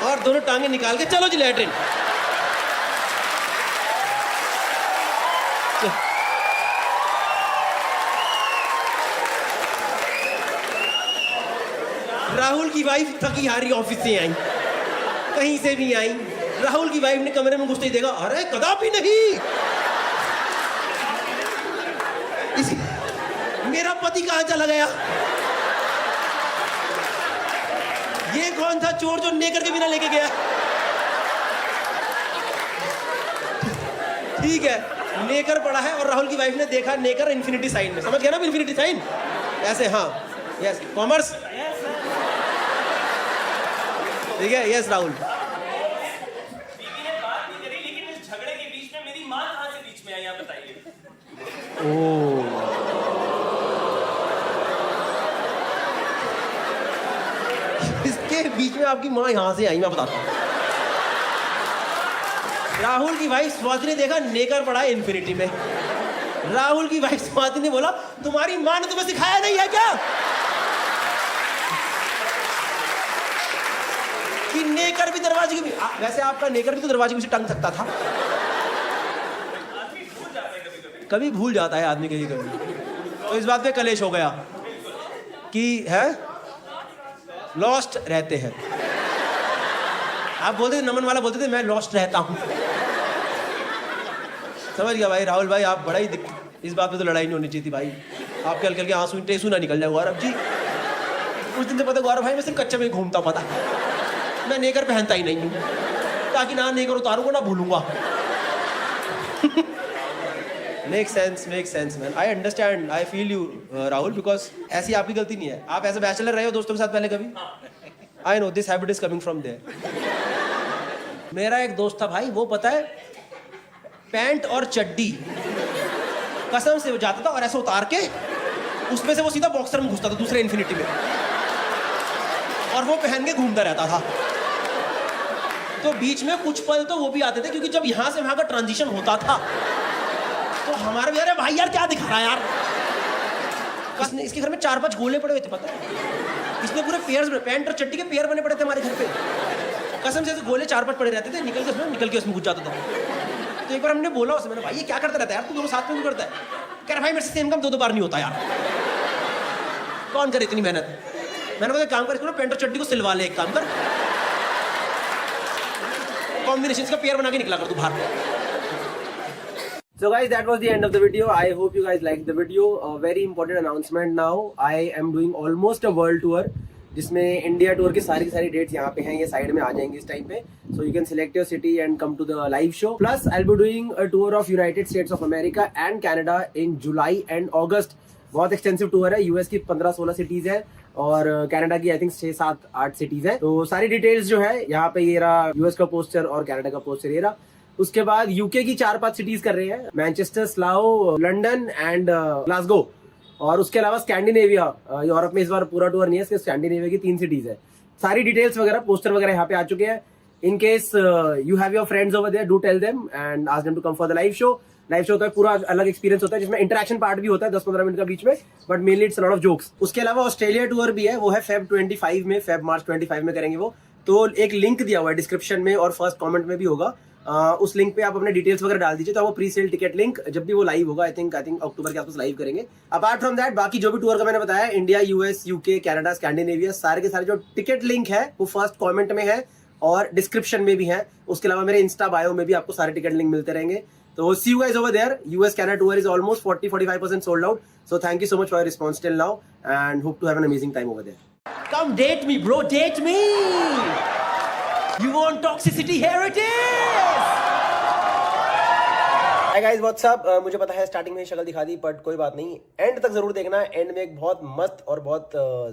और दोनों टांगे निकाल के चलो जी लैट्रिन। राहुल की वाइफ थकी हारी ऑफिस से आई, कहीं से भी आई। राहुल की वाइफ ने कमरे में घुसते ही देखा, अरे कदापि नहीं, मेरा पति कहां चला गया? ये कौन था चोर जो नेकर के बिना लेके गया? ठीक है, नेकर पड़ा है और राहुल की वाइफ ने देखा नेकर इन्फिनिटी साइन में। समझ गया ना इन्फिनिटी साइन? ऐसे, हाँ, यस, कॉमर्स। ठीक है, यस राहुल। बीवी ने बात नहीं करी, लेकिन इस झगड़े के बीच में मेरी माँ कहाँ से बीच में आई, आप बताइए। इसके बीच में आपकी माँ यहाँ से आई, मैं बताता हूँ। राहुल की वाइफ स्वाति ने देखा नेकर पड़ा है इन्फिनिटी में। राहुल की वाइफ स्वाति ने बोला, तुम्हारी माँ ने तुम्हें सिखाया नहीं है क्या कि नेकर भी दरवाजे के भी वैसे आपका नेकर भी तो दरवाजे के पीछे टंग सकता था। आदमी भूल जाता है कभी कभी। कभी भूल जाता है आदमी कहीं कभी। तो इस बात पे कलेश हो गया कि है लॉस्ट रहते हैं। आप बोलते थे, नमन वाला बोलते थे मैं लॉस्ट रहता हूं। समझ गया भाई राहुल भाई, आप बड़ा ही इस बात पे तो लड़ाई नहीं होनी चाहिए थी भाई। आपके हल्के हल्के आंसू टेसू ना निकल जाए गौरव जी। उस दिन से पता गौरव भाई मैं सिर्फ कच्चे में घूमता, पता मैं नेकर पहनता ही नहीं हूँ, ताकि ना नेकर उतारूंगा ना भूलूंगा। Make sense man, I understand, I feel you Rahul, because ऐसी आपकी गलती नहीं है। आप ऐसे बैचलर रहे हो दोस्तों के साथ पहले कभी? I know this habit is coming from there. मेरा एक दोस्त था भाई, वो पता है पैंट और चड्डी कसम से वो जाता था और ऐसे उतार के उसमें से वो सीधा बॉक्सर में घुसता था दूसरे इन्फिनिटी में, और वो पहन के घूमता रहता था। तो बीच में कुछ पल तो वो भी आते थे, क्योंकि जब यहां से वहां का ट्रांजिशन होता था तो हमारे भी, अरे भाई यार क्या दिखा रहा है यार। इसने, इसके घर में 4-5 गोले पड़े हुए थे, पता है? इसने पूरे पेयर्स में, पैंट और चट्टी के पेयर बने पड़े थे हमारे घर पे। कसम से गोले 4-5 पड़े रहते थे, निकल के उसमें घुस जाता था। तो एक बार हमने बोला उसे, मैंने भाई ये क्या करता रहता है यार, तू दोनों साथ में क्यों करता है? कह रहा भाई मेरे से सेम काम 2-2 बार नहीं होता यार, कौन करे इतनी मेहनत। मैंने बोला काम कर, इसको पैंट और चड्डी को सिलवा ले, एक काम कर, कॉम्बिनेशन का पेयर बना के निकला कर तू बाहर। So guys, that was the end of the video. I hope you guys liked the video. A very important announcement now. I am doing almost a world tour, जिसमें इंडिया टूर की सारी dates यहाँ पे हैं, ये side में आ जाएंगे इस टाइम पे. So you can select your city and come to the live show. Plus, I'll be doing a tour of United States of America and Canada in July and August. बहुत extensive tour है. US की 15-16 cities है और Canada की I think 6-7-8 cities है. तो सारी details जो है यहाँ पे ये रहा, यूएस का पोस्टर और कनाडा का पोस्टर ये रहा. उसके बाद यूके की 4-5 सिटीज कर रहे हैं, मैनचेस्टर, स्लाओ, लंदन एंड ग्लासगो. और उसके अलावा स्कैंडिनेविया, यूरोप में इस बार पूरा टूर नहीं है, इसके स्कैंडिनेविया की 3 सिटीज है. सारी डिटेल्स वगैरह, पोस्टर वगैरह यहाँ पे आ चुके हैं. In case you have your friends over there, do tell them and ask them to come for the live show. Live show होता है, पूरा अलग एक्सपीरियंस होता है, जिसमें इंटरेक्शन पार्ट भी होता है 10-15 मिनट का बीच में, but mainly it's a lot of jokes. उसके अलावा ऑस्ट्रेलिया टूर भी है, वो है मार्च 25 में करेंगे वो. तो एक लिंक दिया हुआ है डिस्क्रिप्शन में और फर्स्ट कमेंट में भी होगा. उस लिंक पे आप अपने डिटेल्स वगैरह डाल दीजिए, तो वो प्री सेल टिकट लिंक जब भी वो लाइव होगा, आई थिंक अक्टूबर के आसपास लाइव करेंगे. अपार्ट फ्रॉम दैट बाकी जो भी टूर का मैंने बताया, India, US, UK, Canada, Scandinavia, सारे के सारे जो टिकट लिंक है वो फर्स्ट कमेंट में है और डिस्क्रिप्शन में भी हैं। उसके अलावा मेरे इंस्टा बायो में भी आपको सारे टिकट लिंक मिलते रहेंगे। तो see you guys over there. US Canada tour is almost 40-45% sold out. So thank you so much for your response till now and hope to have an amazing time over there. Come date me bro, date me. You want toxicity, here it is. Hi guys, what's up. मुझे पता है starting में ही शक्ल दिखा दी, but कोई बात नहीं, and तक जरूर देखना। एंड में एक बहुत मस्त और बहुत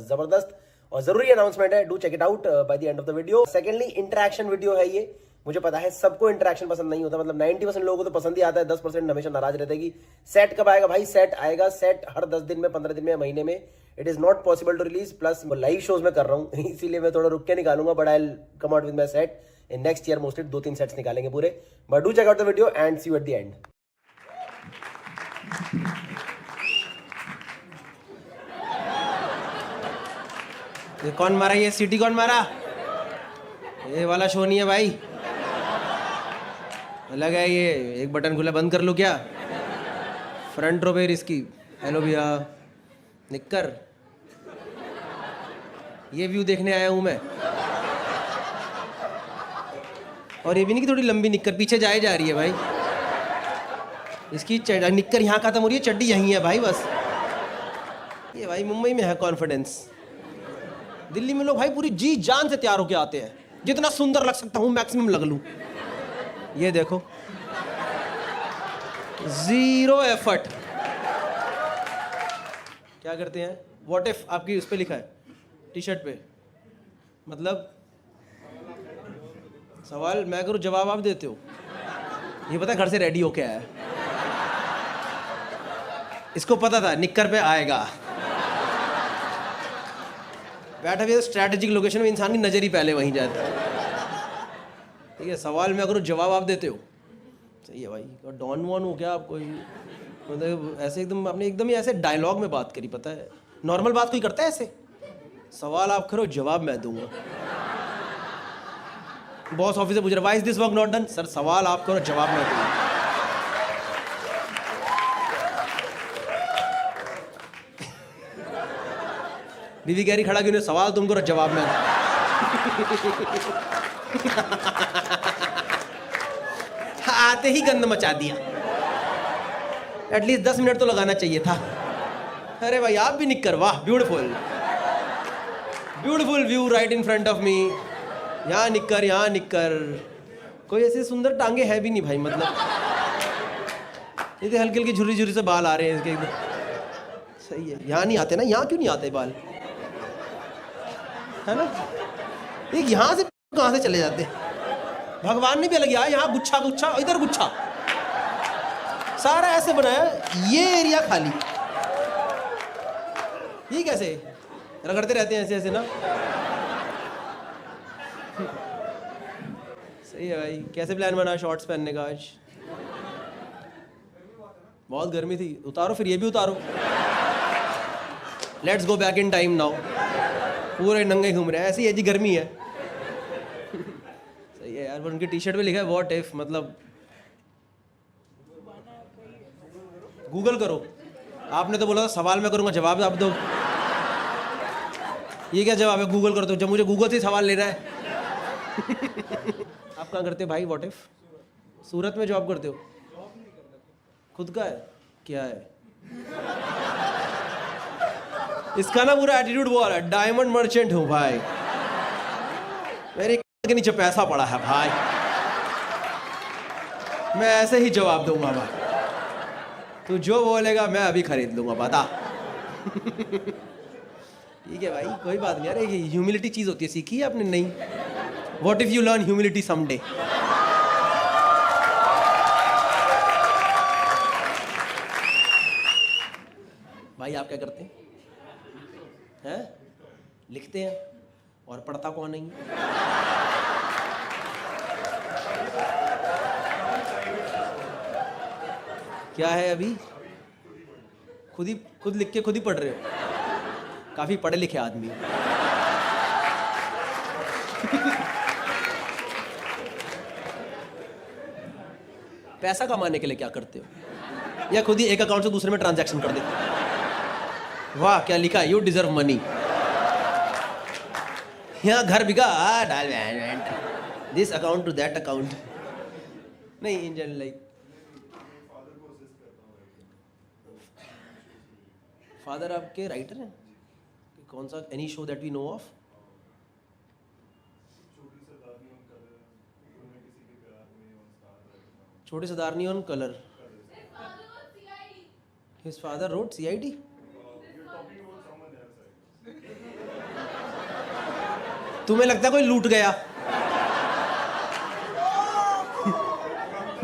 जबरदस्त और जरूरी अनाउंसमेंट है। Do check it out by the end of the video. Secondly, interaction video है ये। मुझे पता है सबको इंटरेक्शन पसंद नहीं होता, मतलब 90% लोगों को तो पसंद ही आता है, 10% हमेशा नाराज रहते हैं कि सेट कब आएगा भाई। सेट आएगा, सेट हर 10 दिन में, 15 दिन में, महीने में। It is not possible to release. Plus live shows में कर रहा हूँ इसीलिए मैं थोड़ा रुक के निकालूंगा, but I will come out with my set in next year. Mostly 2-3 sets निकालेंगे पूरे। But do check out the video and see you at the end. ये कौन मारा, ये सीटी कौन मारा? ये वाला शो नहीं है भाई, अलग है ये। एक बटन खुला, बंद कर लो क्या? फ्रंट रो पे इसकी। हेलो भैया, निक्कर, ये व्यू देखने आया हूं मैं। और ये भी नहीं कि थोड़ी लंबी निक्कर पीछे जाए जा रही है भाई। इसकी निक्कर यहाँ खत्म हो रही है, चड्डी यहीं है भाई बस। ये भाई मुंबई में है कॉन्फिडेंस। दिल्ली में लोग भाई पूरी जी जान से तैयार होके आते हैं, जितना सुंदर लग सकता हूं मैक्सिमम लग लूं। ये देखो, जीरो एफर्ट। क्या करते हैं? व्हाट इफ आपकी उस पे लिखा है टी शर्ट पे, मतलब सवाल मैं करूं जवाब आप देते हो। ये पता है घर से रेडी होके आया, इसको पता था निक्कर पे आएगा। बैठा भी स्ट्रैटेजिक लोकेशन में, इंसान की नजर ही पहले वहीं जाती है। ठीक है, सवाल मैं करूँ जवाब आप देते हो, सही है भाई। और डॉन वॉन हो क्या आप कोई, मतलब ऐसे एकदम आपने एकदम ही ऐसे डायलॉग में बात करी, पता है नॉर्मल बात कोई करता है ऐसे? सवाल आप करो जवाब मैं दूंगा। बॉस ऑफिस से पूछ रहा, why is this work not done? Sir सवाल आप करो जवाब मैं दूंगा। बीवी कह रही खड़ा क्यों नहीं? सवाल तुम करो जवाब मैं। आते ही गंद मचा दिया। एटलीस्ट 10 मिनट तो लगाना चाहिए था। अरे भाई आप भी निक्कर, वाह beautiful, beautiful view right in front of me. यहाँ निक्कर, यहाँ निक्कर। कोई ऐसे सुंदर टांगे है भी नहीं भाई, मतलब ये हल्के हल्के झुर्री झुर्री से बाल आ रहे हैं इसके। सही है, यहाँ नहीं आते ना, यहाँ क्यों नहीं आते बाल, है ना? एक यहाँ से कहाँ से चले जाते हैं? भगवान ने भी अलग यार, यहाँ गुच्छा गुच्छा, इधर गुच्छा, सारा ऐसे बनाया, ये एरिया खाली। ये कैसे रगड़ते रहते हैं ऐसे ऐसे ना। सही है भाई। कैसे प्लान बना शॉर्ट्स पहनने का आज? बहुत गर्मी थी, उतारो फिर ये भी उतारो। Let's go back in time now. पूरे नंगे घूम रहे हैं, ऐसी है जी गर्मी है। सही है यार, पर उनकी टी शर्ट पे लिखा है व्हाट इफ, मतलब गूगल करो। आपने तो बोला था सवाल मैं करूंगा जवाब आप दो। ये क्या जवाब है? गूगल करो तो, जब मुझे गूगल से सवाल लेना है। आप कहाँ करते हो भाई व्हाट इफ? सूरत में जॉब करते हो? खुद का है? क्या है इसका ना पूरा एटीट्यूड वो आ रहा है, डायमंड मर्चेंट हूँ भाई, मेरे के नीचे पैसा पड़ा है भाई, मैं ऐसे ही जवाब दूंगा भाई, तू जो बोलेगा मैं अभी खरीद लूंगा, बता। ठीक है भाई, कोई बात नहीं यार, ये ह्यूमिलिटी चीज होती है, सीखी है आपने? नहीं। What if you learn humility someday? भाई आप क्या करते हैं? लिखते हैं और पढ़ता कौन नहीं? क्या है अभी? खुद लिख के खुद ही पढ़ रहे हो? काफी पढ़े लिखे आदमी। पैसा कमाने के लिए क्या करते हो? या खुद ही एक अकाउंट से दूसरे में ट्रांजैक्शन कर देते? वाह क्या लिखा है, यू डिजर्व मनी। यहाँ घर बिका this account to that account. नहीं, इन जनरल लाइक फादर आपके राइटर हैं? कौन सा, any show that we know of? Choti Sardarni on Colors. His father wrote CID. तुम्हें लगता है कोई लूट गया?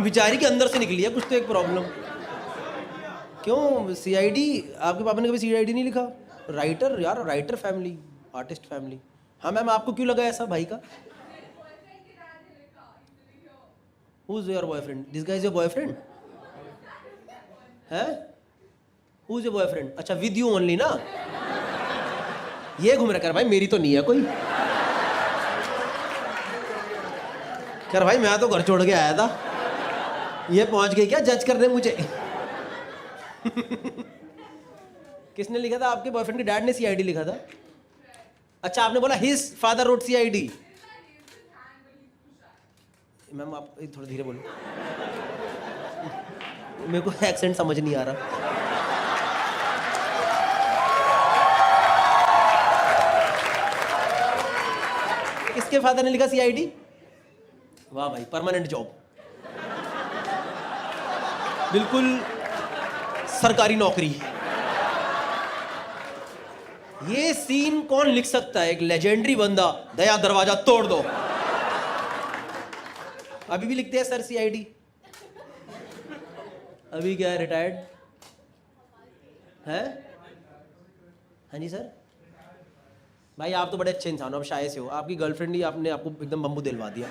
बेचारी के अंदर से निकली है कुछ तो एक प्रॉब्लम. क्यों CID? आपके पापा ने कभी CID नहीं लिखा? राइटर यार, राइटर फैमिली, आर्टिस्ट फैमिली. हाँ मैम, आपको क्यों लगा ऐसा भाई का? Who's your boyfriend? This guy is your boyfriend? है? Who's your boyfriend? अच्छा, with you only ना? ये घूम रहा कर भाई, मेरी तो नहीं है कोई. कर भाई, मैं तो घर छोड़ के आया था, ये पहुंच गई क्या जज करने मुझे? किसने लिखा था? आपके बॉयफ्रेंड के डैड ने CID लिखा था? अच्छा, आपने बोला his father wrote CID. Ma'am आप थोड़ा धीरे बोलो, मेरे को एक्सेंट समझ नहीं आ रहा. किसके फादर ने लिखा CID? वाह भाई, परमानेंट जॉब, बिल्कुल सरकारी नौकरी. ये सीन कौन लिख सकता है? एक लेजेंडरी बंदा, दया दरवाजा तोड़ दो. अभी भी लिखते हैं सर CID? अभी क्या है, रिटायर्ड है? हाँ जी सर. भाई आप तो बड़े अच्छे इंसान हो, आप शाये से हो. आपकी गर्लफ्रेंड ही आपने आपको एकदम बम्बू दिलवा दिया.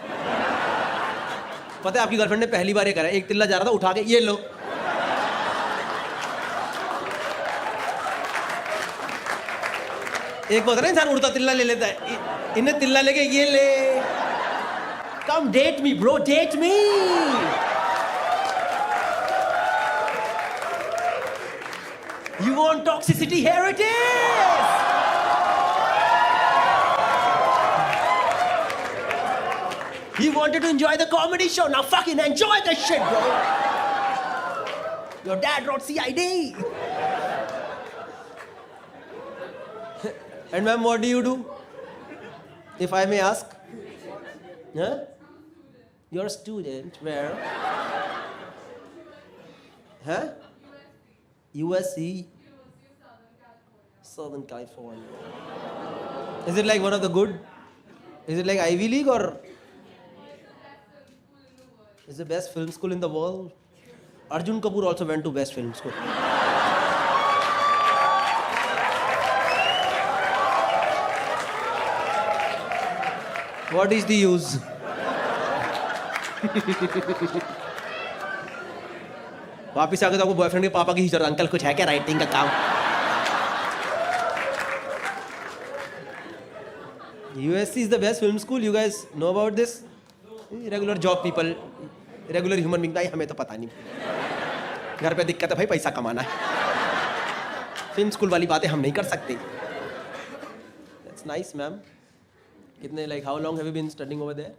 पता है आपकी गर्लफ्रेंड ने पहली बार ये करा, एक तिल्ला जा रहा था, उठा के ये लो. एक होता है ना इंसान उड़ता तिल्ला ले लेता है, इन्हें तिल्ला लेके ये ले. Come date me bro, date me. You want toxicity? Here it is. You wanted to enjoy the comedy show, now fucking enjoy the shit bro. Your dad wrote CID. And ma'am, what do you do? If I may ask? Huh? You're a student. Where? Huh? USC. Southern California. Is it like one of the good? Is it like Ivy League or? Is the best film school in the world? Arjun Kapoor also went to best film school. What is the use? वापिस आके तो आपको boyfriend के पापा की ही जरूरत. Uncle कुछ है क्या राइटिंग का काम? USC is the best film school. You guys know about this? Regular job people, regular human being. भाई हमें तो पता नहीं. घर पे दिक्कत है भाई, पैसा कमाना है. फिल्म स्कूल वाली बातें हम नहीं कर सकते. That's nice, ma'am. कितने like how long have you been studying over there?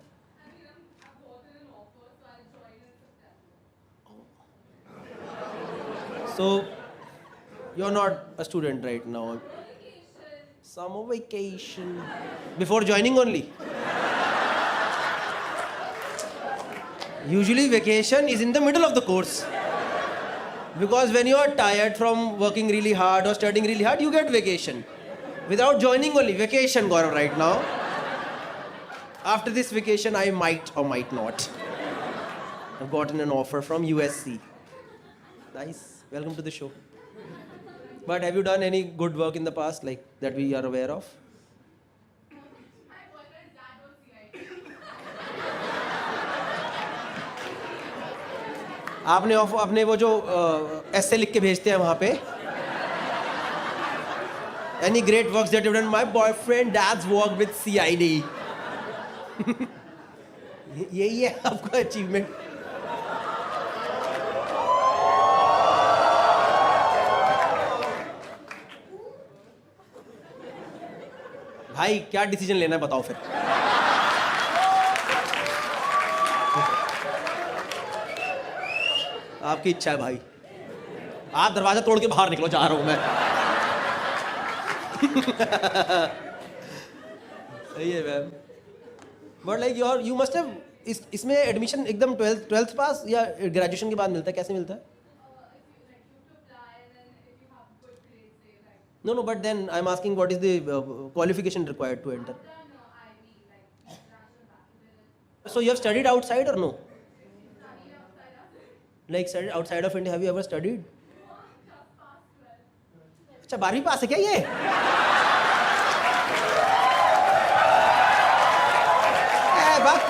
So you're not a student right now. Summer vacation. Before joining only. Usually vacation is in the middle of the course. Because when you are tired from working really hard or studying really hard, you get vacation. Without joining only, vacation Gaurav right now. After this vacation, I might or might not. I've gotten an offer from USC. Nice. Welcome to the show. But have you done any good work in the past, like that we are aware of? आपने अपने वो जो ऐसे लिख के भेजते हैं वहाँ पे, any great works that you've done? My boyfriend dad's work with CID. यही है आपका अचीवमेंट. भाई क्या डिसीजन लेना है बताओ फिर. आपकी इच्छा है भाई, आप दरवाजा तोड़ के बाहर निकलो, जा रहा हूं मैं। सही है ma'am, but like you must have इसमें एडमिशन एकदम 12th पास या ग्रेजुएशन के बाद मिलता है, कैसे मिलता है? No, but then I'm asking what is the qualification required to enter? So you have studied outside or no? Like studied outside of India, have you ever studied? अच्छा 12वीं पास है क्या ये? बात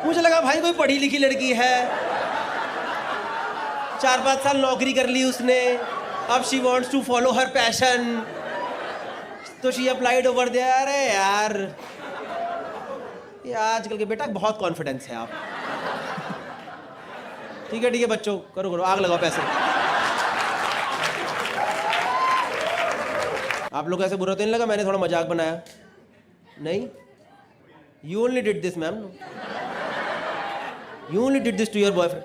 मुझे लगा भाई कोई पढ़ी लिखी लड़की है, 4-5 साल नौकरी कर ली उसने, अब she wants to follow her passion, तो शी अप्लाइड ओवर देयर। अरे यार ये आजकल के बेटा बहुत कॉन्फिडेंस है आप। ठीक है बच्चों, करो करो, आग लगाओ पैसे। आप लोग ऐसे बुरा तो नहीं लगा मैंने थोड़ा मजाक बनाया? नहीं, you only did this ma'am, you only did this to your boyfriend.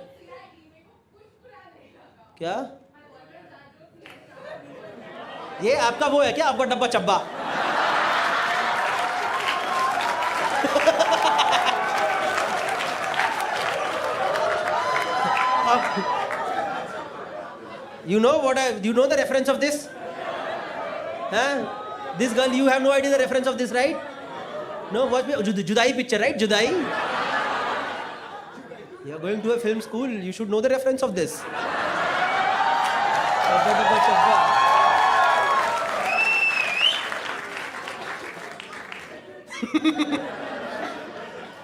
क्या ये आपका वो है क्या, आपका डब्बा चब्बा? You know what you know the reference of this? This girl, you have no idea the reference of this, right? No, what? Judai picture, right? Judai. You are going to a film school. You should know the reference of this.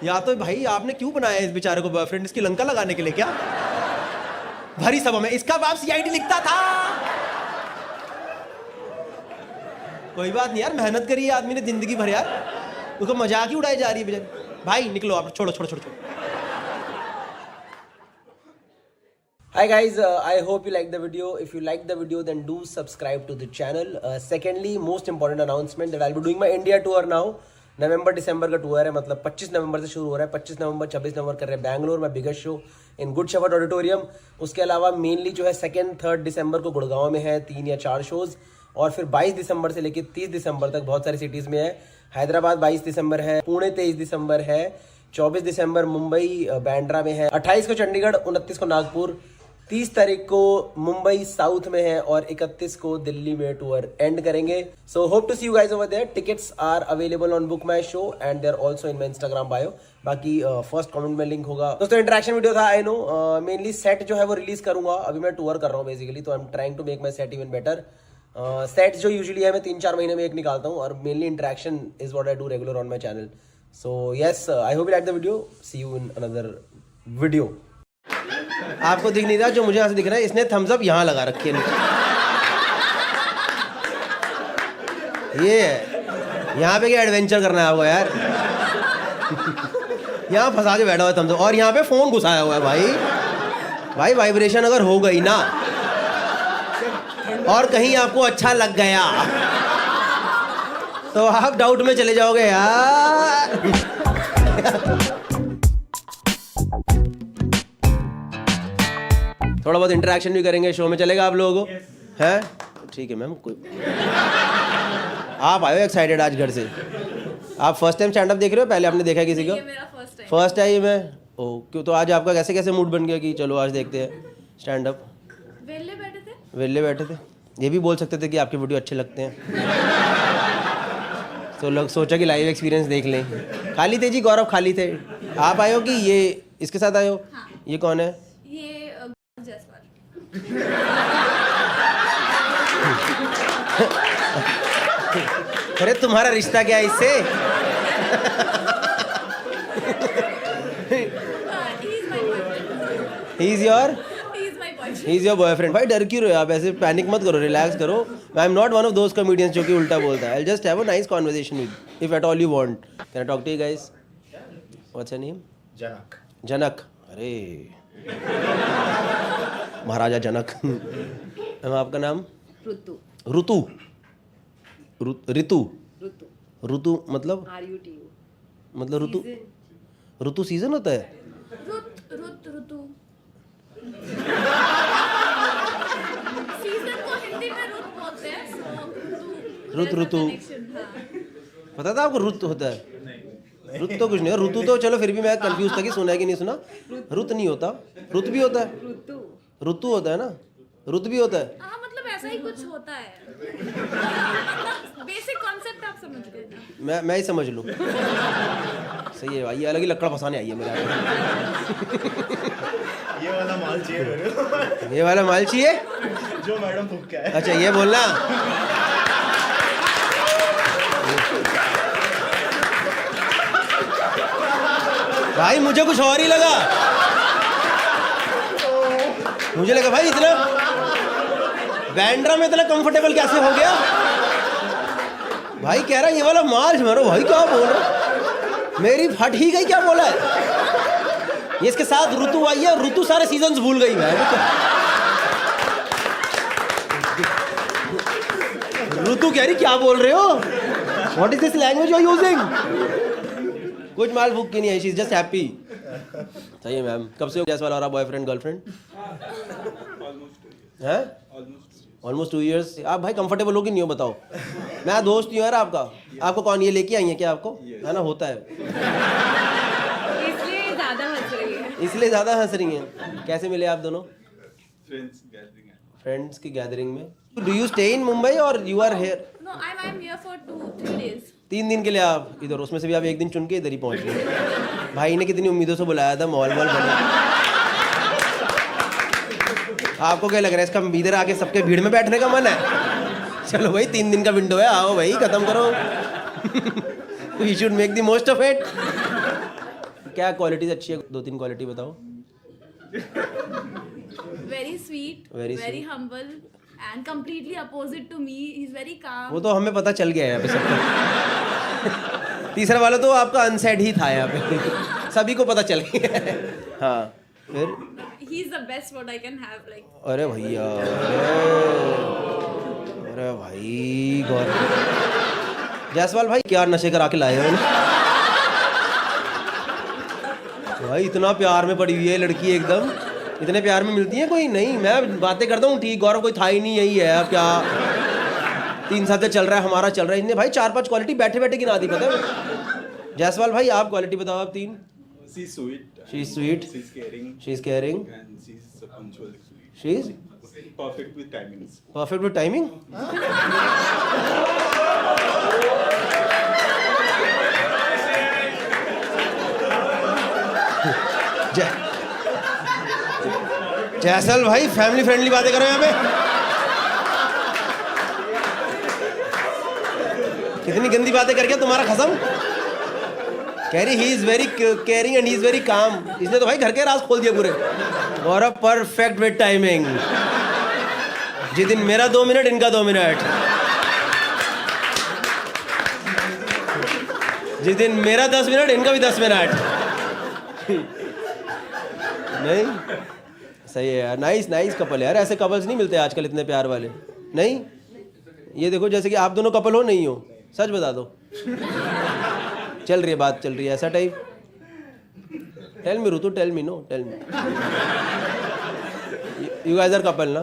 या तो भाई आपने क्यों बनाया इस बेचारे को boyfriend, इसकी लंका लगाने के लिए क्या? भरी सभा में इसका बाप सीआईडी लिखता था। कोई बात नहीं यार, मेहनत करी है आदमी ने जिंदगी भर यार, उसको मजाक ही उड़ाई जा रही है बेचारी। भाई निकलो आप, छोड़ो छोड़ो छोड़ो छोड़ो। Hi guys, I hope you like the video. If you like the video, then do subscribe to the channel. Secondly, most important announcement that I'll be doing my India tour now. नवंबर दिसंबर का tour है, मतलब 25 नवंबर से शुरू हो रहा है। 25 नवंबर 26 नवंबर कर रहे हैं बैंगलोर में, biggest show in good shepherd auditorium. उसके अलावा मेनली जो है 2nd 3rd दिसंबर को गुड़गांव में है 3 या 4 शोज, और फिर 22 दिसंबर से लेकर 30 दिसंबर तक बहुत सारी सिटीज़ में है। हैदराबाद 22 दिसंबर है, पुणे 23 दिसंबर है, 24 दिसंबर मुंबई बैंड्रा में है, 28 को चंडीगढ़, 29 को नागपुर, 30 तारीख को मुंबई साउथ में है, और 31 को दिल्ली में टूर एंड करेंगे। So hope to see you guys over there. Tickets are available on BookMyShow and they are also in my Instagram bio. बाकी फर्स्ट कमेंट में लिंक होगा। दोस्तों इंटरेक्शन वीडियो था, आई नो। मेनली सेट जो है वो release करूंगा, अभी मैं टूर कर रहा हूँ बेसिकली, तो I am trying to make my set even better. Set जो यूजुअली है मैं 3-4 महीने में एक निकालता हूँ, और mainly interaction is what I do regular on my channel. So yes, I hope you like the video, see you in another video. आपको दिख नहीं रहा, जो मुझे यहाँ से दिख रहा है, इसने थम्स अप यहाँ लगा रखी है। ये है, यहाँ पे क्या एडवेंचर करना है आपको यार? यहाँ फंसा के बैठा हुआ है थम्स अप, और यहाँ पे फोन घुसाया हुआ है भाई वाइब्रेशन अगर हो गई ना, और कहीं आपको अच्छा लग गया तो आप डाउट में चले जाओगे यार। थोड़ा बहुत इंटरेक्शन भी करेंगे, शो में चलेगा आप लोगों को? हैं? ठीक है मैम, कोई आप आए हो एक्साइटेड आज घर से? आप फर्स्ट टाइम स्टैंड अप देख रहे हो, पहले आपने देखा किसी का? फर्स्ट टाइम है। ओ क्यों, तो आज आपका कैसे कैसे मूड बन गया कि चलो आज देखते हैं स्टैंड अप? वेले बैठे थे। ये भी बोल सकते थे कि आपके वीडियो अच्छे लगते हैं, तो लोग सोचा कि लाइव एक्सपीरियंस देख लें। खाली थे जी, गौरव खाली थे। आप आए हो कि ये इसके साथ आए हो? हाँ। ये कौन है? अरे तुम्हारा रिश्ता क्या है इससे? He is your boyfriend. भाई डर क्यों रहे हो आप? ऐसे पैनिक मत करो, रिलैक्स करो। I am not one of those comedians जो कि उल्टा बोलता है। I'll just have a nice conversation with you, if at all you want. Can I talk to you guys? What's your name? जनक। जनक। अरे महाराजा जनक। Ma'am आपका नाम? ऋतु। ऋतु। ऋतु ऋतु ऋतु मतलब RUTU मतलब ऋतु ऋतु सीजन होता है ऋतु सीजन को हिंदी में रुत बोलते हैं so ऋतु connection, हाँ। पता था आपको ऋतु होता है ऋतु तो कुछ नहीं है ऋतु तो चलो फिर भी मैं कंफ्यूज था कि सुना है कि नहीं सुना रुत नहीं होता रुत भी होता है ऋतु ऋतु होता है ना रुत भी होता है हाँ मतलब ऐसा ही कुछ होता है बेसिक कॉन्सेप्ट आप समझ गए ना मैं ही समझ लूँ सही है भाई ये अलग ही लकड़ा फंसाने आई है मेरे ये वाला माल चाहिए मेरे को, ये वाला माल चाहिए जो मैडम फूक के आए। अच्छा ये बोलना भाई मुझे कुछ और ही लगा मुझे लगा भाई इतना बैंड्रा में इतना कंफर्टेबल कैसे हो गया भाई कह रहा ये वाला माल मारो भाई क्या बोल रहा मेरी फट ही गई क्या बोला है ये इसके साथ ऋतु आई है ऋतु सारे सीजन्स भूल गई मैं ऋतु कह रही क्या बोल रहे हो what is this language you are using कुछ माल भूख की नहीं है शी इज जस्ट हैप्पी सही है मैम कब से हो जैसा वाला बॉयफ्रेंड गर्लफ्रेंड हैं ऑलमोस्ट 2 years आप भाई कंफर्टेबल हो कि नहीं हो बताओ मैं दोस्त हूँ यार आपका आपको कौन ये लेके आई है क्या आपको है ना होता है इसलिए ज्यादा हंस रही है इसलिए ज्यादा हंस रही हैं कैसे मिले आप दोनों फ्रेंड्स की गैदरिंग में do you stay in Mumbai और you are here No, I'm here for 2-3 days. 3 दिन के लिए आप इधर उसमें से भी आप एक दिन चुन के इधर ही पहुंच गए भाई ने कितनी उम्मीदों से बुलाया था मॉल बने आपको क्या लग रहा है इसका इधर आके सबके भीड़ में बैठने का मन है चलो भाई 3 दिन का विंडो है आओ भाई खत्म करो we should make the most of it क्या क्वालिटीज अच्छी है 2-3 क्वालिटी बताओ Very sweet, Very very sweet. humble, and completely opposite to me. He's very calm. वो तो हमें पता चल गया है यहाँ पे सबको तीसरा वाला तो आपका अनसेड ही था यहाँ पे सभी को पता चल गया है हाँ फिर He's the best what I can have. Like अरे भैया अरे भाई गौर जायसवाल भाई क्या नशे करा के लाए हो भाई इतना प्यार में पड़ी हुई है लड़की एकदम इतने प्यार में मिलती है कोई नहीं मैं बातें करता हूँ ठीक गौरव कोई था ही नहीं यही है अब क्या 3 साल से चल रहा है हमारा चल रहा है इनने भाई 4-5 क्वालिटी बैठे बैठे गिना दी पता है जायसवाल भाई आप क्वालिटी बताओ आप 3 She's sweet. She's sweet. She's caring. She's caring. And she's punctual. She's Perfect with timings. perfect with timing. जैसल भाई फैमिली फ्रेंडली बातें करो यहाँ पे कितनी गंदी बातें करके तुम्हारा खत्म कह रही he is very caring and he is very calm इसने तो भाई घर के राज खोल दिए पूरे और परफेक्ट विद टाइमिंग जिस दिन मेरा 2 मिनट इनका 2 मिनट जिस दिन मेरा 10 मिनट इनका भी 10 मिनट नहीं सही है यार नाइस नाइस कपल यार ऐसे कपल्स नहीं मिलते आजकल इतने प्यार वाले नहीं ये देखो जैसे कि आप दोनों कपल हो नहीं हो सच बता दो चल रही है बात चल रही है ऐसा type tell me Ritu tell me no tell me you guys are couple ना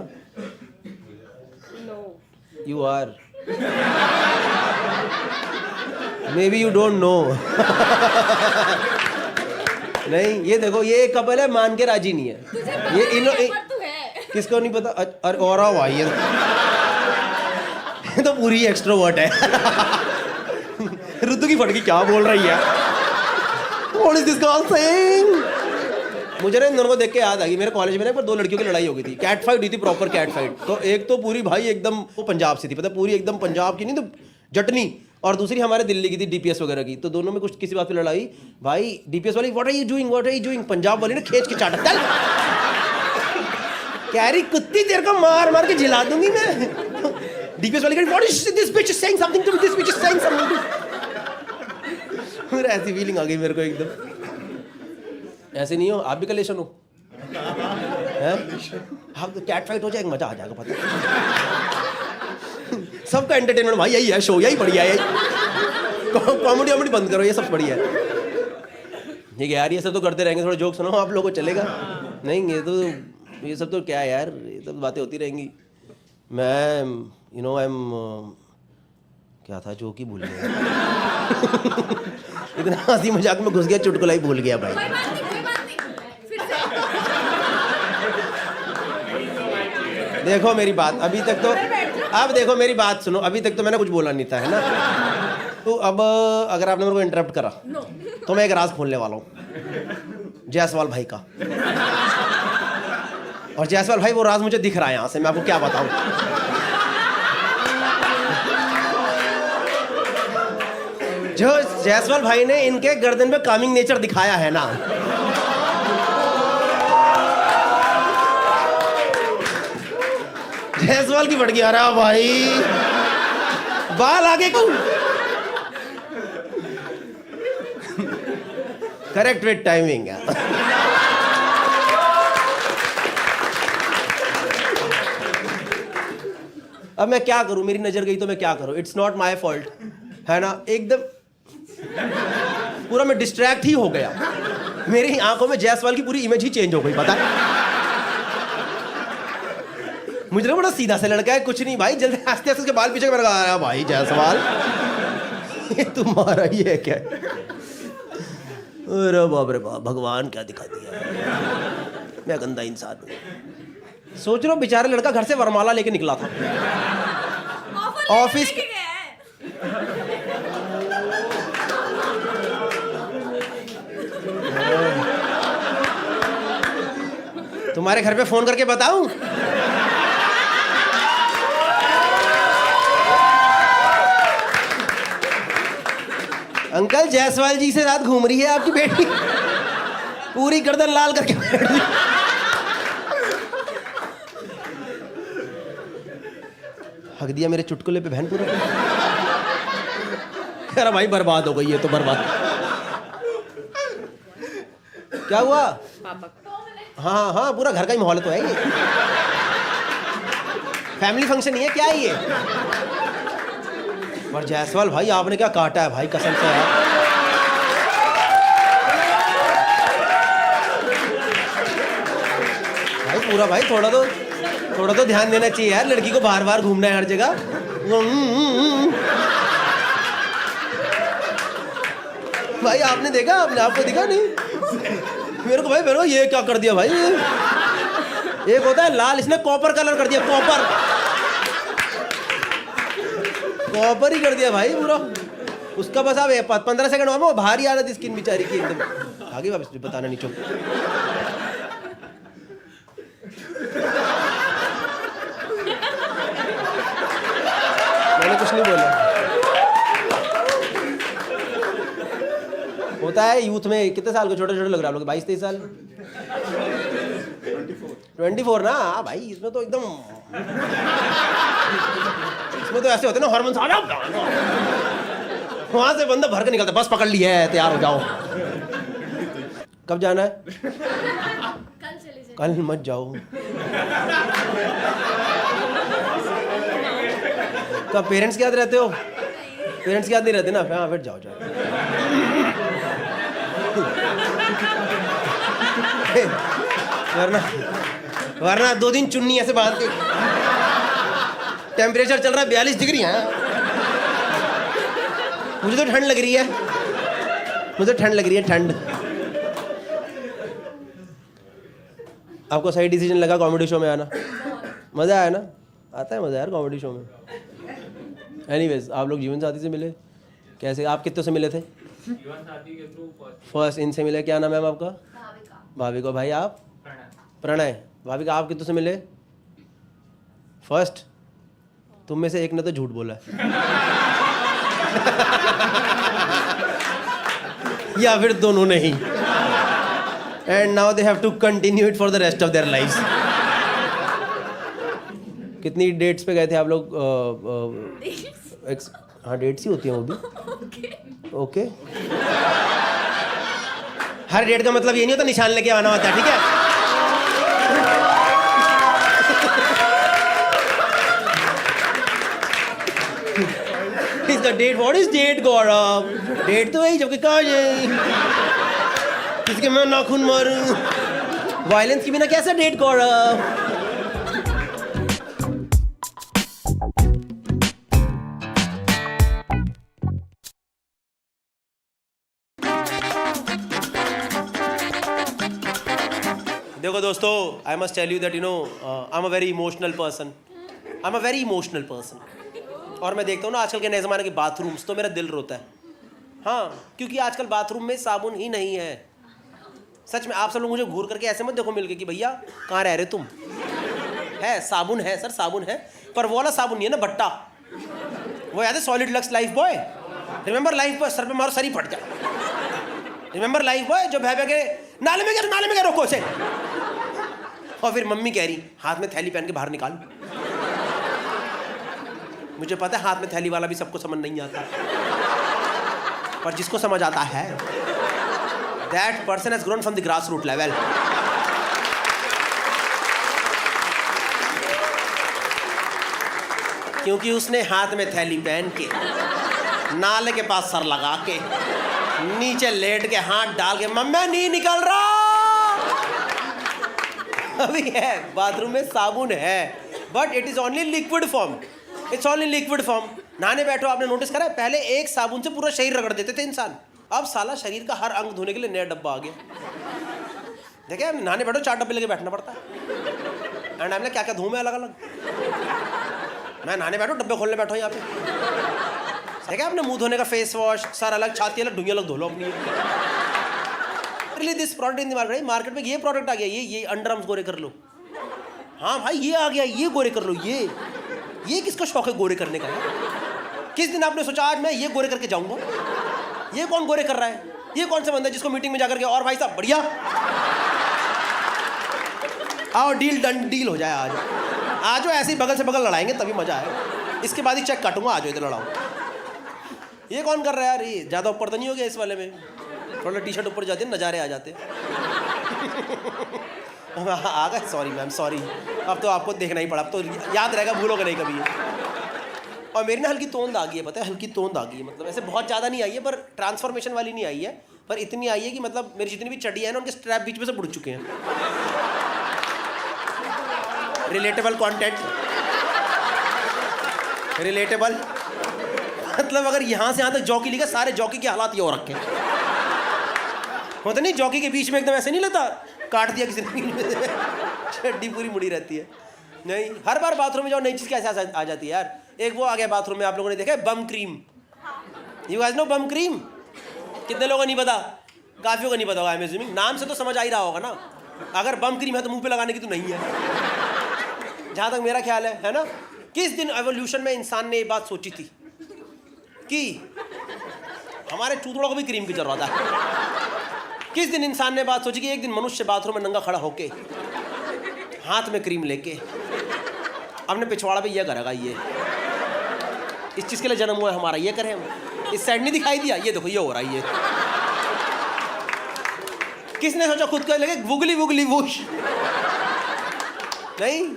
no you are maybe you don't know नहीं ये देखो ये एक कपल है मान के राजी नहीं है ये इन तू है किसको नहीं पता अरे और आओ भाई ये तो पूरी एक्सट्रोवर्ट है ऋतु की फटकी क्या बोल रही है What is this girl saying? मुझे ना इन दोनों को देख के याद आ गई मेरे कॉलेज में ना पर 2 लड़कियों की लड़ाई हो गई थी कैट फाइट हुई थी प्रॉपर कैट फाइट तो एक तो पूरी भाई एकदम वो पंजाब से थी पता पूरी एकदम पंजाब की नहीं तो जटनी और दूसरी हमारे दिल्ली की थी डीपीएस वगैरह की तो दोनों में कुछ किसी बात पे लड़ाई भाई डीपीएस वाली what are you doing Punjab वाली ने खींच के चाटा चल कह रही कुत्ती तेरे को मार मार के जिला दूंगी मैं डीपीएस वाली कह what is this bitch is saying something to me this bitch is saying something मेरे ऐसी फीलिंग आ गई मेरे को एकदम ऐसे नहीं हो आप भी कलेशन हो हैं आप तो कैट फाइट हो जाएगा मजा आ जाएगा पता सबका एंटरटेनमेंट भाई यही है, शो यही बढ़िया है, कॉमेडी वॉमेडी बंद करो, ये सब बढ़िया है। ठीक है यार, ये सब तो करते रहेंगे, थोड़ा जोक सुनाओ आप लोगों को, चलेगा? नहीं ये सब तो क्या है यार, ये सब बातें होती रहेंगी। मैं आई एम क्या था जो कि भूल गया। इतना हंसी मजाक में घुस गया, चुटकुला ही भूल गया भाई। कोई बात नहीं, फिर से। देखो मेरी बात, अभी तक तो, अब देखो मेरी बात सुनो, अभी तक तो मैंने कुछ बोला नहीं था, है ना? तो अब अगर आपने मेरे को इंटरप्ट करा तो मैं एक राज खोलने वाला हूँ जायसवाल भाई का। और जायसवाल भाई वो राज मुझे दिख रहा है यहाँ से, मैं आपको क्या बताऊँ। जो जायसवाल भाई ने इनके गर्दन पे कामिंग नेचर दिखाया है ना, जायसवाल की बढ़ गया। अरे भाई बाल आगे क्यों? Correct with timing. अब मैं क्या करूं, मेरी नजर गई तो मैं क्या करूं? इट्स नॉट माय फॉल्ट, है ना? एकदम पूरा मैं डिस्ट्रैक्ट ही हो गया, मेरी आंखों में जायसवाल की पूरी इमेज ही चेंज हो गई, पता है? मुझे ना बड़ा सीधा सा लड़का है, कुछ नहीं भाई, जल्दी आस्ते आस्ते उसके बाल पीछे कर रहा भाई जायसवाल। ये तुम्हारा ही है क्या? अरे बाप रे बाप, भगवान क्या दिखा दिया, मैं गंदा इंसान हूँ। सोच लो बेचारा लड़का घर से वरमाला लेके निकला था ऑफिस। तुम्हारे घर पे फोन करके बताऊं? अंकल जायसवाल जी से साथ घूम रही है आपकी बेटी, पूरी गर्दन लाल करके बैठ गई। हक दिया मेरे चुटकुले पे बहन पूरा। अरे भाई बर्बाद हो गई है तो बर्बाद। क्या हुआ? पापा हाँ हाँ, पूरा घर का ही माहौल तो है ये, फैमिली फंक्शन ही है क्या ये? और जायसवाल भाई आपने क्या काटा है भाई, कसम से यार। भाई पूरा भाई थोड़ा तो ध्यान देना चाहिए यार, लड़की को बार बार घूमना है हर जगह। भाई आपने देखा, आपको दिखा नहीं? मेरे को ये क्या कर दिया भाई? एक होता है लाल, इसने कॉपर कलर कर दिया, कॉपर ही कर दिया भाई पूरा। उसका बस अब 15 सेकंड हुआ में वो बाहर ही आ रही थी स्किन बेचारी की एकदम। आगे वापस बताना नहीं, चुप। मैंने कुछ नहीं बोला। होता है यूथ में, कितने साल के छोटे छोटे लग रहा है आप लोग? 22-23 साल? 24 ना? हाँ भाई, इसमें तो एकदम, इसमें तो ऐसे होते ना हार्मोन्स, वहां से बंदा भर के निकलता, बस पकड़ लिया है, तैयार हो जाओ। कब जाना है? कल चले जाए। कल मत जाओ। कब पेरेंट्स के याद रहते हो? पेरेंट्स के याद नहीं रहते ना? हाँ फिर जाओ। वरना 2 दिन चुन्नी ऐसे बांध के, टेम्परेचर चल रहा है 42 डिग्री है। मुझे तो ठंड लग रही है, ठंड। आपको सही डिसीजन लगा कॉमेडी शो में आना? मजा आया ना? आता है मजा यार कॉमेडी शो में। एनीवेज, आप लोग जीवन साथी से मिले कैसे? आप कितने से मिले थे? जीवन साथी के थ्रू फर्स्ट इनसे मिले। क्या नाम है मैम आपका? भाविका। भाई आप? प्रणय। भाविका आप कितने से मिले? फर्स्ट। तुम में से एक ने तो झूठ बोला है। या फिर दोनों नहीं। And now they have to continue it for the rest of their lives. कितनी डेट्स पे गए थे आप लोग? हाँ डेट्स ही होती हैं वो भी। ओके। हर डेट का मतलब ये नहीं होता निशान लेके आना होता है, ठीक है? The date, what is date Gaurav? Date तो वही जबकि कहा जाए किसके मैं नाखून मारूं, वायलेंस के बिना कैसा डेट गौरव? देखो दोस्तों, I must tell you that you know I am a very emotional person, I am a very emotional person. और मैं देखता हूँ ना आजकल के नए ज़माने के बाथरूम्स, तो मेरा दिल रोता है। हाँ, क्योंकि आजकल बाथरूम में साबुन ही नहीं है। सच में आप सब लोग मुझे घूर करके ऐसे मत देखो मिलके कि भैया कहाँ रह रहे तुम। है साबुन है सर, साबुन है, पर वो वाला साबुन नहीं है ना भट्टा। वो याद है solid lux life boy? Remember life boy? Sir पे मारो सर ही फट जाए। रिमेंबर लाइफ बॉय जो भय के नाले में क्या रोको उसे। और फिर मम्मी कह रही हाथ में थैली पहन के बाहर निकाल। मुझे पता है हाथ में थैली वाला भी सबको समझ नहीं आता, पर जिसको समझ आता है that person has grown from the grass root level. क्योंकि उसने हाथ में थैली पहन के नाले के पास सर लगा के नीचे लेट के हाथ डाल के मम्मी नहीं निकल रहा। अभी है बाथरूम में साबुन है, but it is only liquid form, it's only liquid form. नहाने बैठो, आपने नोटिस करा है पहले एक साबुन से पूरा शरीर रगड़ देते थे इंसान, अब साला शरीर का हर अंग धोने के लिए नया डब्बा आ गया। देखिए नहाने बैठो 4 डब्बे लेके बैठना पड़ता है। एंड हमने क्या क्या धो में अलग अलग। मैं नहाने बैठो डब्बे खोलने बैठो यहाँ पे। देखिए आपने मुंह धोने का फेस वॉश सर अलग, छाती अलग, ढूंढी अलग धो लो अपनी। Really this product in the market, market में ये प्रोडक्ट आ गया, ये अंडर आर्म्स गोरे कर लो। हाँ भाई ये आ गया, ये गोरे कर लो। ये किसका शौक है गोरे करने का? किस दिन आपने सोचा आज मैं ये गोरे करके जाऊंगा? ये कौन गोरे कर रहा है? ये कौन सा बंदा जिसको मीटिंग में जाकर के और भाई साहब बढ़िया आओ डील डन, डील हो जाए आज जो ऐसे ही बगल से बगल लड़ाएंगे तभी मजा आएगा। इसके बाद ही चेक काटूंगा, आज इधर लड़ाओ। ये कौन कर रहा है यार? ये ज़्यादा ऊपर तो नहीं हो गया इस वाले में? थोड़ा टी शर्ट ऊपर जाते हैं, नज़ारे आ जाते हैं। आ गए, सॉरी मैम सॉरी, अब तो आपको देखना ही पड़ा, अब तो याद रहेगा, भूलोगे नहीं कभी। और मेरी ना हल्की तोंद आ गई है, पता है हल्की तोंद आ गई है, मतलब ऐसे बहुत ज़्यादा नहीं आई है, पर ट्रांसफॉर्मेशन वाली नहीं आई है, पर इतनी आई है कि मतलब मेरी जितनी भी चड्डी है ना उनके स्ट्रैप बीच में से बुड़ चुके हैं। रिलेटेबल कंटेंट, रिलेटेबल मतलब अगर यहाँ से यहाँ तक जॉकी लिखा, सारे जॉकी के हालात ये हो रखे हैं। होता नहीं जॉकी के बीच में एकदम ऐसे नहीं लगता, काट दिया किसी ने, चड्डी पूरी मुड़ी रहती है। नहीं, हर बार बाथरूम में जाओ नई चीज़ कैसे आ जाती है यार। एक वो आ गया बाथरूम में, आप लोगों ने देखा है bum cream? You guys know bum cream? कितने लोगों को नहीं पता? काफियों को नहीं पता होगा, आई एम अज्यूमिंग। नाम से तो समझ आ ही रहा होगा ना। अगर बम क्रीम है तो मुंह पे लगाने की तो नहीं है, जहाँ तक मेरा ख्याल है ना। किस दिन एवोल्यूशन में इंसान ने ये बात सोची थी कि हमारे चूतड़ों को भी क्रीम की जरूरत है? किस दिन इंसान ने बात सोची कि एक दिन मनुष्य बाथरूम में नंगा खड़ा होके हाथ में क्रीम लेके अपने पिछवाड़ा पे ये करेगा, ये इस चीज़ के लिए जन्म हुआ है हमारा, ये करें हम। इस साइड नहीं दिखाई दिया, ये देखो ये हो रहा है। ये किसने सोचा खुद को लेके वुगली वुगली वुश? नहीं,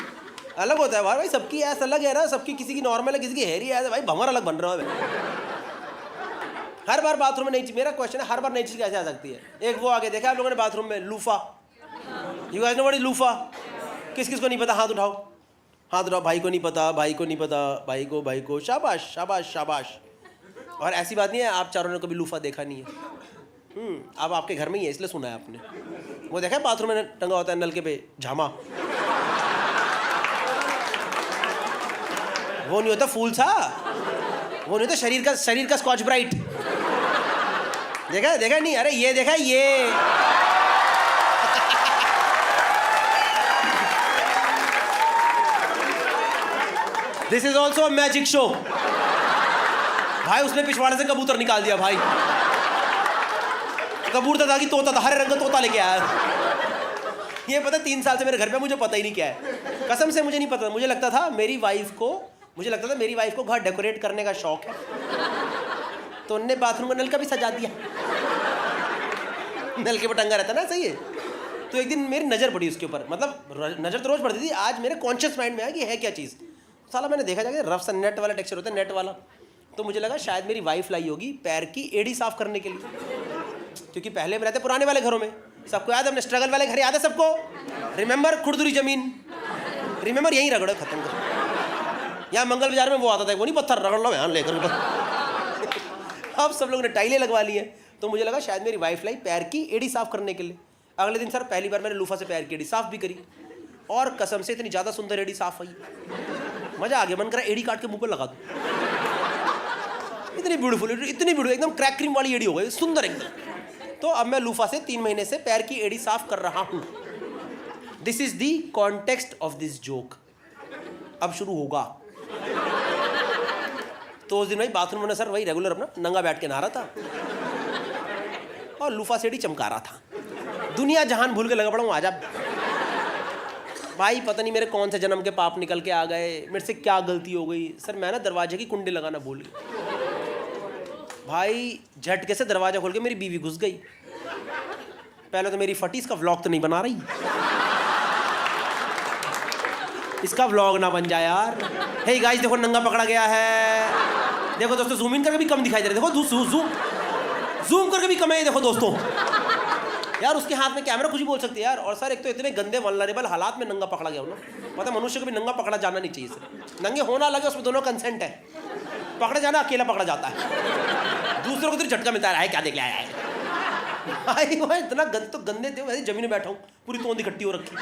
अलग होता है भाई, सबकी ऐसा अलग है ना, सबकी किसी की नॉर्मल है, किसी की हेरी है भाई, भंवर अलग बन रहा है। हर बार बाथरूम में नई चीज, मेरा क्वेश्चन है हर बार नई चीज कैसे आ सकती है? एक वो आगे देखा आप लोगों ने बाथरूम में loofah? You guys know what is loofah? किस किस को नहीं पता हाथ उठाओ, हाथ उठाओ। भाई को नहीं पता, भाई को नहीं पता, भाई को शाबाश शाबाश शाबाश। और ऐसी बात नहीं है आप चारों ने कभी लूफा देखा नहीं है। अब आपके घर में ही है इसलिए सुना है आपने। वो देखा है बाथरूम में टंगा होता है नलके पे झामा, वो नहीं होता फूल सा, वो नहीं होता शरीर का स्कॉच ब्राइट। देखा नहीं? अरे ये देखा, ये this is also a magic show. भाई उसने पिछवाड़े से कबूतर निकाल दिया भाई। कबूतर था कि तोता था, हरे रंग का तोता लेके आया। ये पता 3 साल से मेरे घर पे, मुझे पता ही नहीं क्या है, कसम से मुझे नहीं पता। मुझे लगता था मेरी वाइफ को घर डेकोरेट करने का शौक है, तो उनने बाथरूम का नलका भी सजा दिया। नलके पर टंगा रहता ना, सही है। तो एक दिन मेरी नज़र पड़ी उसके ऊपर, मतलब नज़र तो रोज़ पड़ती थी, आज मेरे कॉन्शियस माइंड में आया कि है क्या चीज़। साला मैंने देखा जाके रफ सा नेट वाला टेक्सचर होता है, नेट वाला तो मुझे लगा शायद मेरी वाइफ लाई होगी पैर की एड़ी साफ करने के लिए, क्योंकि पहले हम रहते पुराने वाले घरों में, सबको याद है, अपने स्ट्रगल वाले घर याद है सबको, रिमेंबर खुरदुरी जमीन, रिमेंबर यहीं रगड़ो खत्म कर। यहाँ मंगल बाजार में वो आता था, वो नहीं पत्थर रगड़ लो यहाँ लेकर अब सब लोग ने टाइलें लगवा ली है। तो मुझे लगा शायद मेरी वाइफ लाई पैर की एड़ी साफ करने के लिए। अगले दिन सर पहली बार मैंने लूफा से पैर की एड़ी साफ भी करी, और कसम से इतनी ज़्यादा सुंदर एड़ी साफ आई, मज़ा आ गया, मन करा एड़ी काट के मुंह पर लगा दूँ। इतनी ब्यूटीफुल, एकदम क्रैक क्रीम वाली एड़ी हो गई, सुंदर एकदम। तो अब मैं लूफा से 3 महीने से पैर की एड़ी साफ कर रहा हूँ। This is the context of this joke. अब शुरू होगा। तो उस दिन भाई बाथरूम में सर वही रेगुलर अपना नंगा बैठ के नहा रहा था और लूफा से एड़ी चमका रहा था। दुनिया जहान भूल के लगा पड़ा हूँ आज। भाई पता नहीं मेरे कौन से जन्म के पाप निकल के आ गए, मेरे से क्या गलती हो गई। सर मैं ना दरवाजे की कुंडी लगाना भूल गई। भाई झटके से दरवाजा खोल के मेरी बीवी घुस गई। पहले तो मेरी फटी, इसका व्लॉग तो नहीं बना रही, इसका व्लॉग ना बन जाए यार। हे गाइस देखो नंगा पकड़ा गया है, देखो दोस्तों जूम इन करके भी कम दिखाई दे रहा है, देखो जूम करके भी कम है, देखो दोस्तों यार उसके हाथ में कैमरा कुछ भी बोल सकते हैं यार। और सर एक तो इतने गंदे वल्नरेबल हालात में नंगा पकड़ा गया हो ना, पता मनुष्य को भी नंगा पकड़ा जाना नहीं चाहिए सर। नंगे होना लगे उसमें दोनों कंसेंट है, पकड़ा जाना अकेला पकड़ा जाता है, दूसरों को तो झटका मिलता है क्या देख लिया है। भाई भाई इतना तो गंदे थे, वैसे जमीन में बैठा हूँ पूरी तोंद इकट्ठी हो रखी।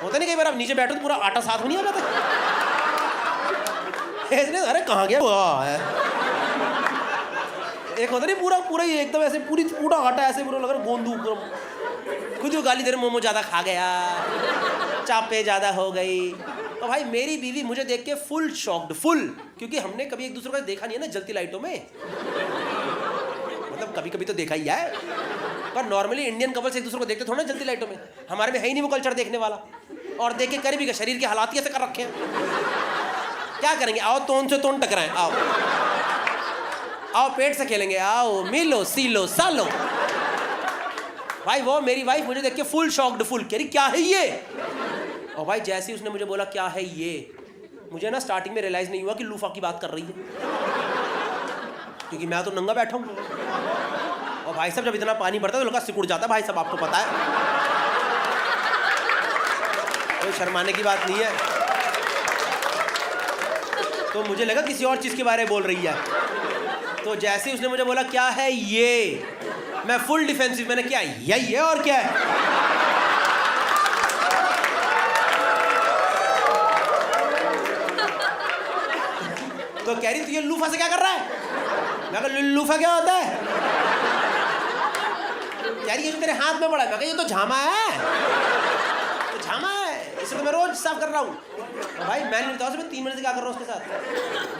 होता नहीं कई बार आप नीचे बैठो तो पूरा आटा साथ में नहीं आ जाता। अरे कहाँ गया है, एक होता नहीं पूरा ही एकदम ऐसे पूरा आटा ऐसे पूरा लग रहा गोंदू, खुद गाली दे रहे मोमो ज़्यादा खा गया, चापे ज़्यादा हो गई। तो भाई मेरी बीवी मुझे देख के फुल शॉक्ड, क्योंकि हमने कभी एक दूसरे को देखा नहीं है ना जलती लाइटों में, मतलब कभी कभी तो देखा ही है, पर नॉर्मली इंडियन कपल्स एक दूसरे को देखते थोड़ा ना जलती लाइटों में। हमारे में है ही नहीं वो कल्चर देखने वाला, और देख के करे भी शरीर के हालात ही ऐसे कर रखे हैं। क्या करेंगे, आओ तोन से तोन टकराएं, आओ पेट से खेलेंगे, आओ मिलो सीलो सालो। भाई वो मेरी वाइफ मुझे देख के फुल शॉक्ड, कह रही क्या है ये। और भाई जैसे ही उसने मुझे बोला क्या है ये, मुझे ना स्टार्टिंग में रियलाइज नहीं हुआ कि लूफा की बात कर रही है, क्योंकि मैं तो नंगा बैठा हूँ। और भाई साहब जब इतना पानी भरता है तो लगा सिकुड़ जाता है, भाई साहब आपको पता है, कोई शर्माने की बात नहीं है। तो मुझे लगा किसी और चीज़ के बारे में बोल रही है। तो जैसे ही उसने मुझे बोला क्या है ये, मैं फुल डिफेंसिव, मैंने क्या ये और क्या है। तो कह रही तू ये लूफा से क्या कर रहा है। मैं कहा लूफा क्या होता है। कह रही ये जो तेरे हाथ में पड़ा है। मैं कहा ये तो झामा है, तो झामा है, इसे तो मैं रोज साफ कर रहा हूँ। तो भाई मैंने नहीं बताया सर मैं 3 महीने से क्या कर रहा हूँ उसके साथ,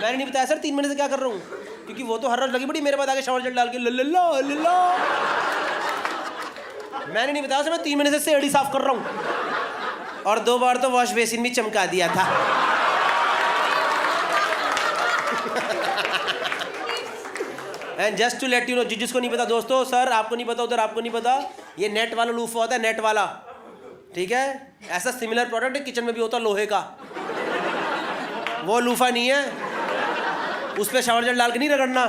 मैंने नहीं बताया सर 3 महीने से क्या कर रहा हूँ, क्योंकि वो तो हर रोज लगी पड़ी मेरे बाद आके शावर जेल डाल के लल्ला। मैंने नहीं बताया सर मैं 3 महीने से एड़ी साफ कर रहा हूँ, और 2 बार तो वॉश बेसिन भी चमका दिया था। And just to let you know, जिसको नहीं पता दोस्तों, सर आपको नहीं पता, उधर आपको नहीं पता, ये नेट वाला लूफा होता है, नेट वाला, ठीक है। ऐसा सिमिलर प्रोडक्ट है किचन में भी होता है लोहे का, वो लूफा नहीं है, उस पर शावर जेल डाल के नहीं रगड़ना,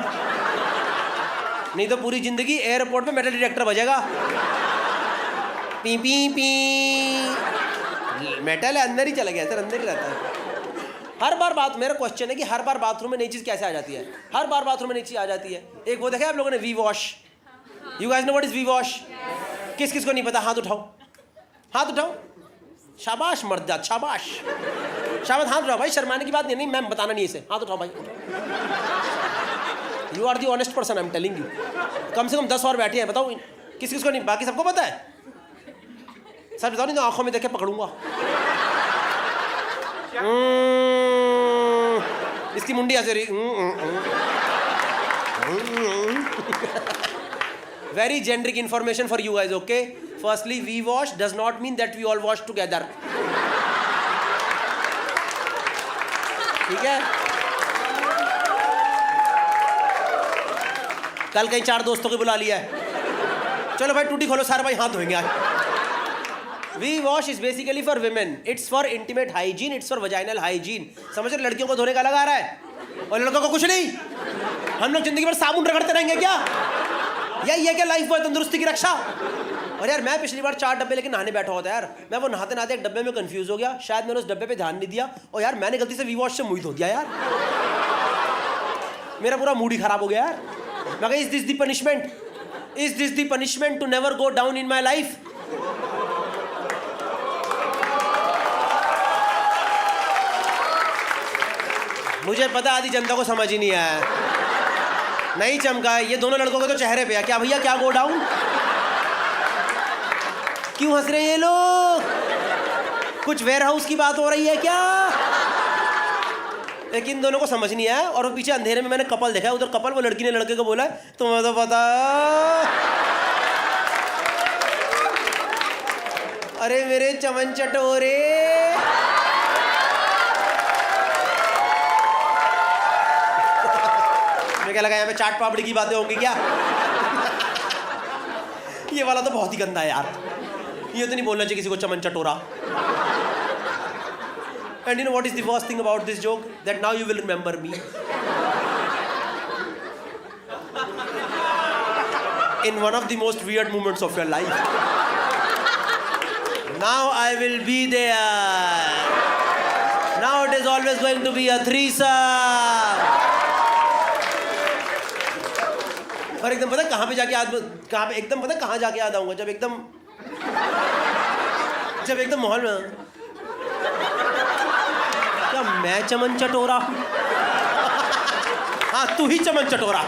नहीं तो पूरी जिंदगी एयरपोर्ट में मेटल डिटेक्टर बजेगा, पी पी पी। मेटल है अंदर ही चला गया सर, अंदर ही रहता है। हर बार बात, मेरा क्वेश्चन है कि हर बार बाथरूम में नई चीज़ कैसे आ जाती है, हर बार बाथरूम में नई चीज़ आ जाती है। एक वो देखा आप लोगों ने V wash, you guys know what is V wash. किस किस को नहीं पता, हाथ उठाओ, हाथ उठाओ, शाबाश मर्द, शाबाश शाबाश, हाथ उठाओ भाई, शर्माने की बात नहीं, मैम बताना नहीं इसे, हाथ उठाओ भाई। You are the honest person, I am telling you. कम से कम 10 और बैठे हैं, बताओ किस किस को नहीं, बाकी सबको पता है। सर बताओ नहीं तो आंखों में देख के पकड़ूंगा। इसकी मुंडी ऐसे रही। Very generic information for you guys, okay. Firstly V wash does not mean that we all wash together, ठीक है। कल कहीं 4 दोस्तों को बुला लिया है, चलो भाई टूटी खोलो सारे भाई हाथ धोएंगे आज। V wash is basically for women, it's for intimate hygiene, it's for vaginal hygiene. समझ रहे, लड़कियों को धोने का अलग आ रहा है और लड़कों को कुछ नहीं। हम लोग जिंदगी भर साबुन रगड़ते रहेंगे क्या? यही है क्या लाइफ बॉय तंदुरुस्ती की रक्षा? और यार मैं पिछली बार 4 डब्बे लेके नहाने बैठा होता यार, मैं वो नहाते नहाते एक डब्बे में कंफ्यूज हो गया, शायद मैंने उस डब्बे पे ध्यान नहीं दिया और यार मैंने गलती से वी वॉश से मुंह धो दिया यार। मेरा पूरा मूड ही खराब हो गया यार। मैं कहा, is this the punishment? Is this the punishment to never go down in my life? मुझे पता आधी जनता को समझ ही नहीं आया, नहीं चमका। ये दोनों लड़कों के तो चेहरे पे है। क्या भैया, क्या गो डाउन? क्यों हंस रहे हैं ये लोग? कुछ वेयर हाउस की बात हो रही है क्या? लेकिन दोनों को समझ नहीं आया। और वो पीछे अंधेरे में मैंने कपल देखा है, उधर कपल, वो लड़की ने लड़के को बोला तुम्हें तो पता। अरे मेरे चमन चटोरे, मैं क्या लगा यहाँ पे चाट पापड़ी की बातें होंगी क्या? ये वाला तो बहुत ही गंदा है यार, ये तो नहीं बोलना चाहिए किसी को चमन चटोरा। And you know what is the worst thing about this joke? That now you will remember me. In one of the most weird moments of your life. Now I will be there. Now it is always going to be a threesome. और एकदम पता कहाँ पे जाके कहाँ पे एकदम पता कहाँ जाके याद आऊंगा? जब एकदम माहौल में, क्या मैं चमन चटोरा? हाँ, तू ही चमन चटोरा।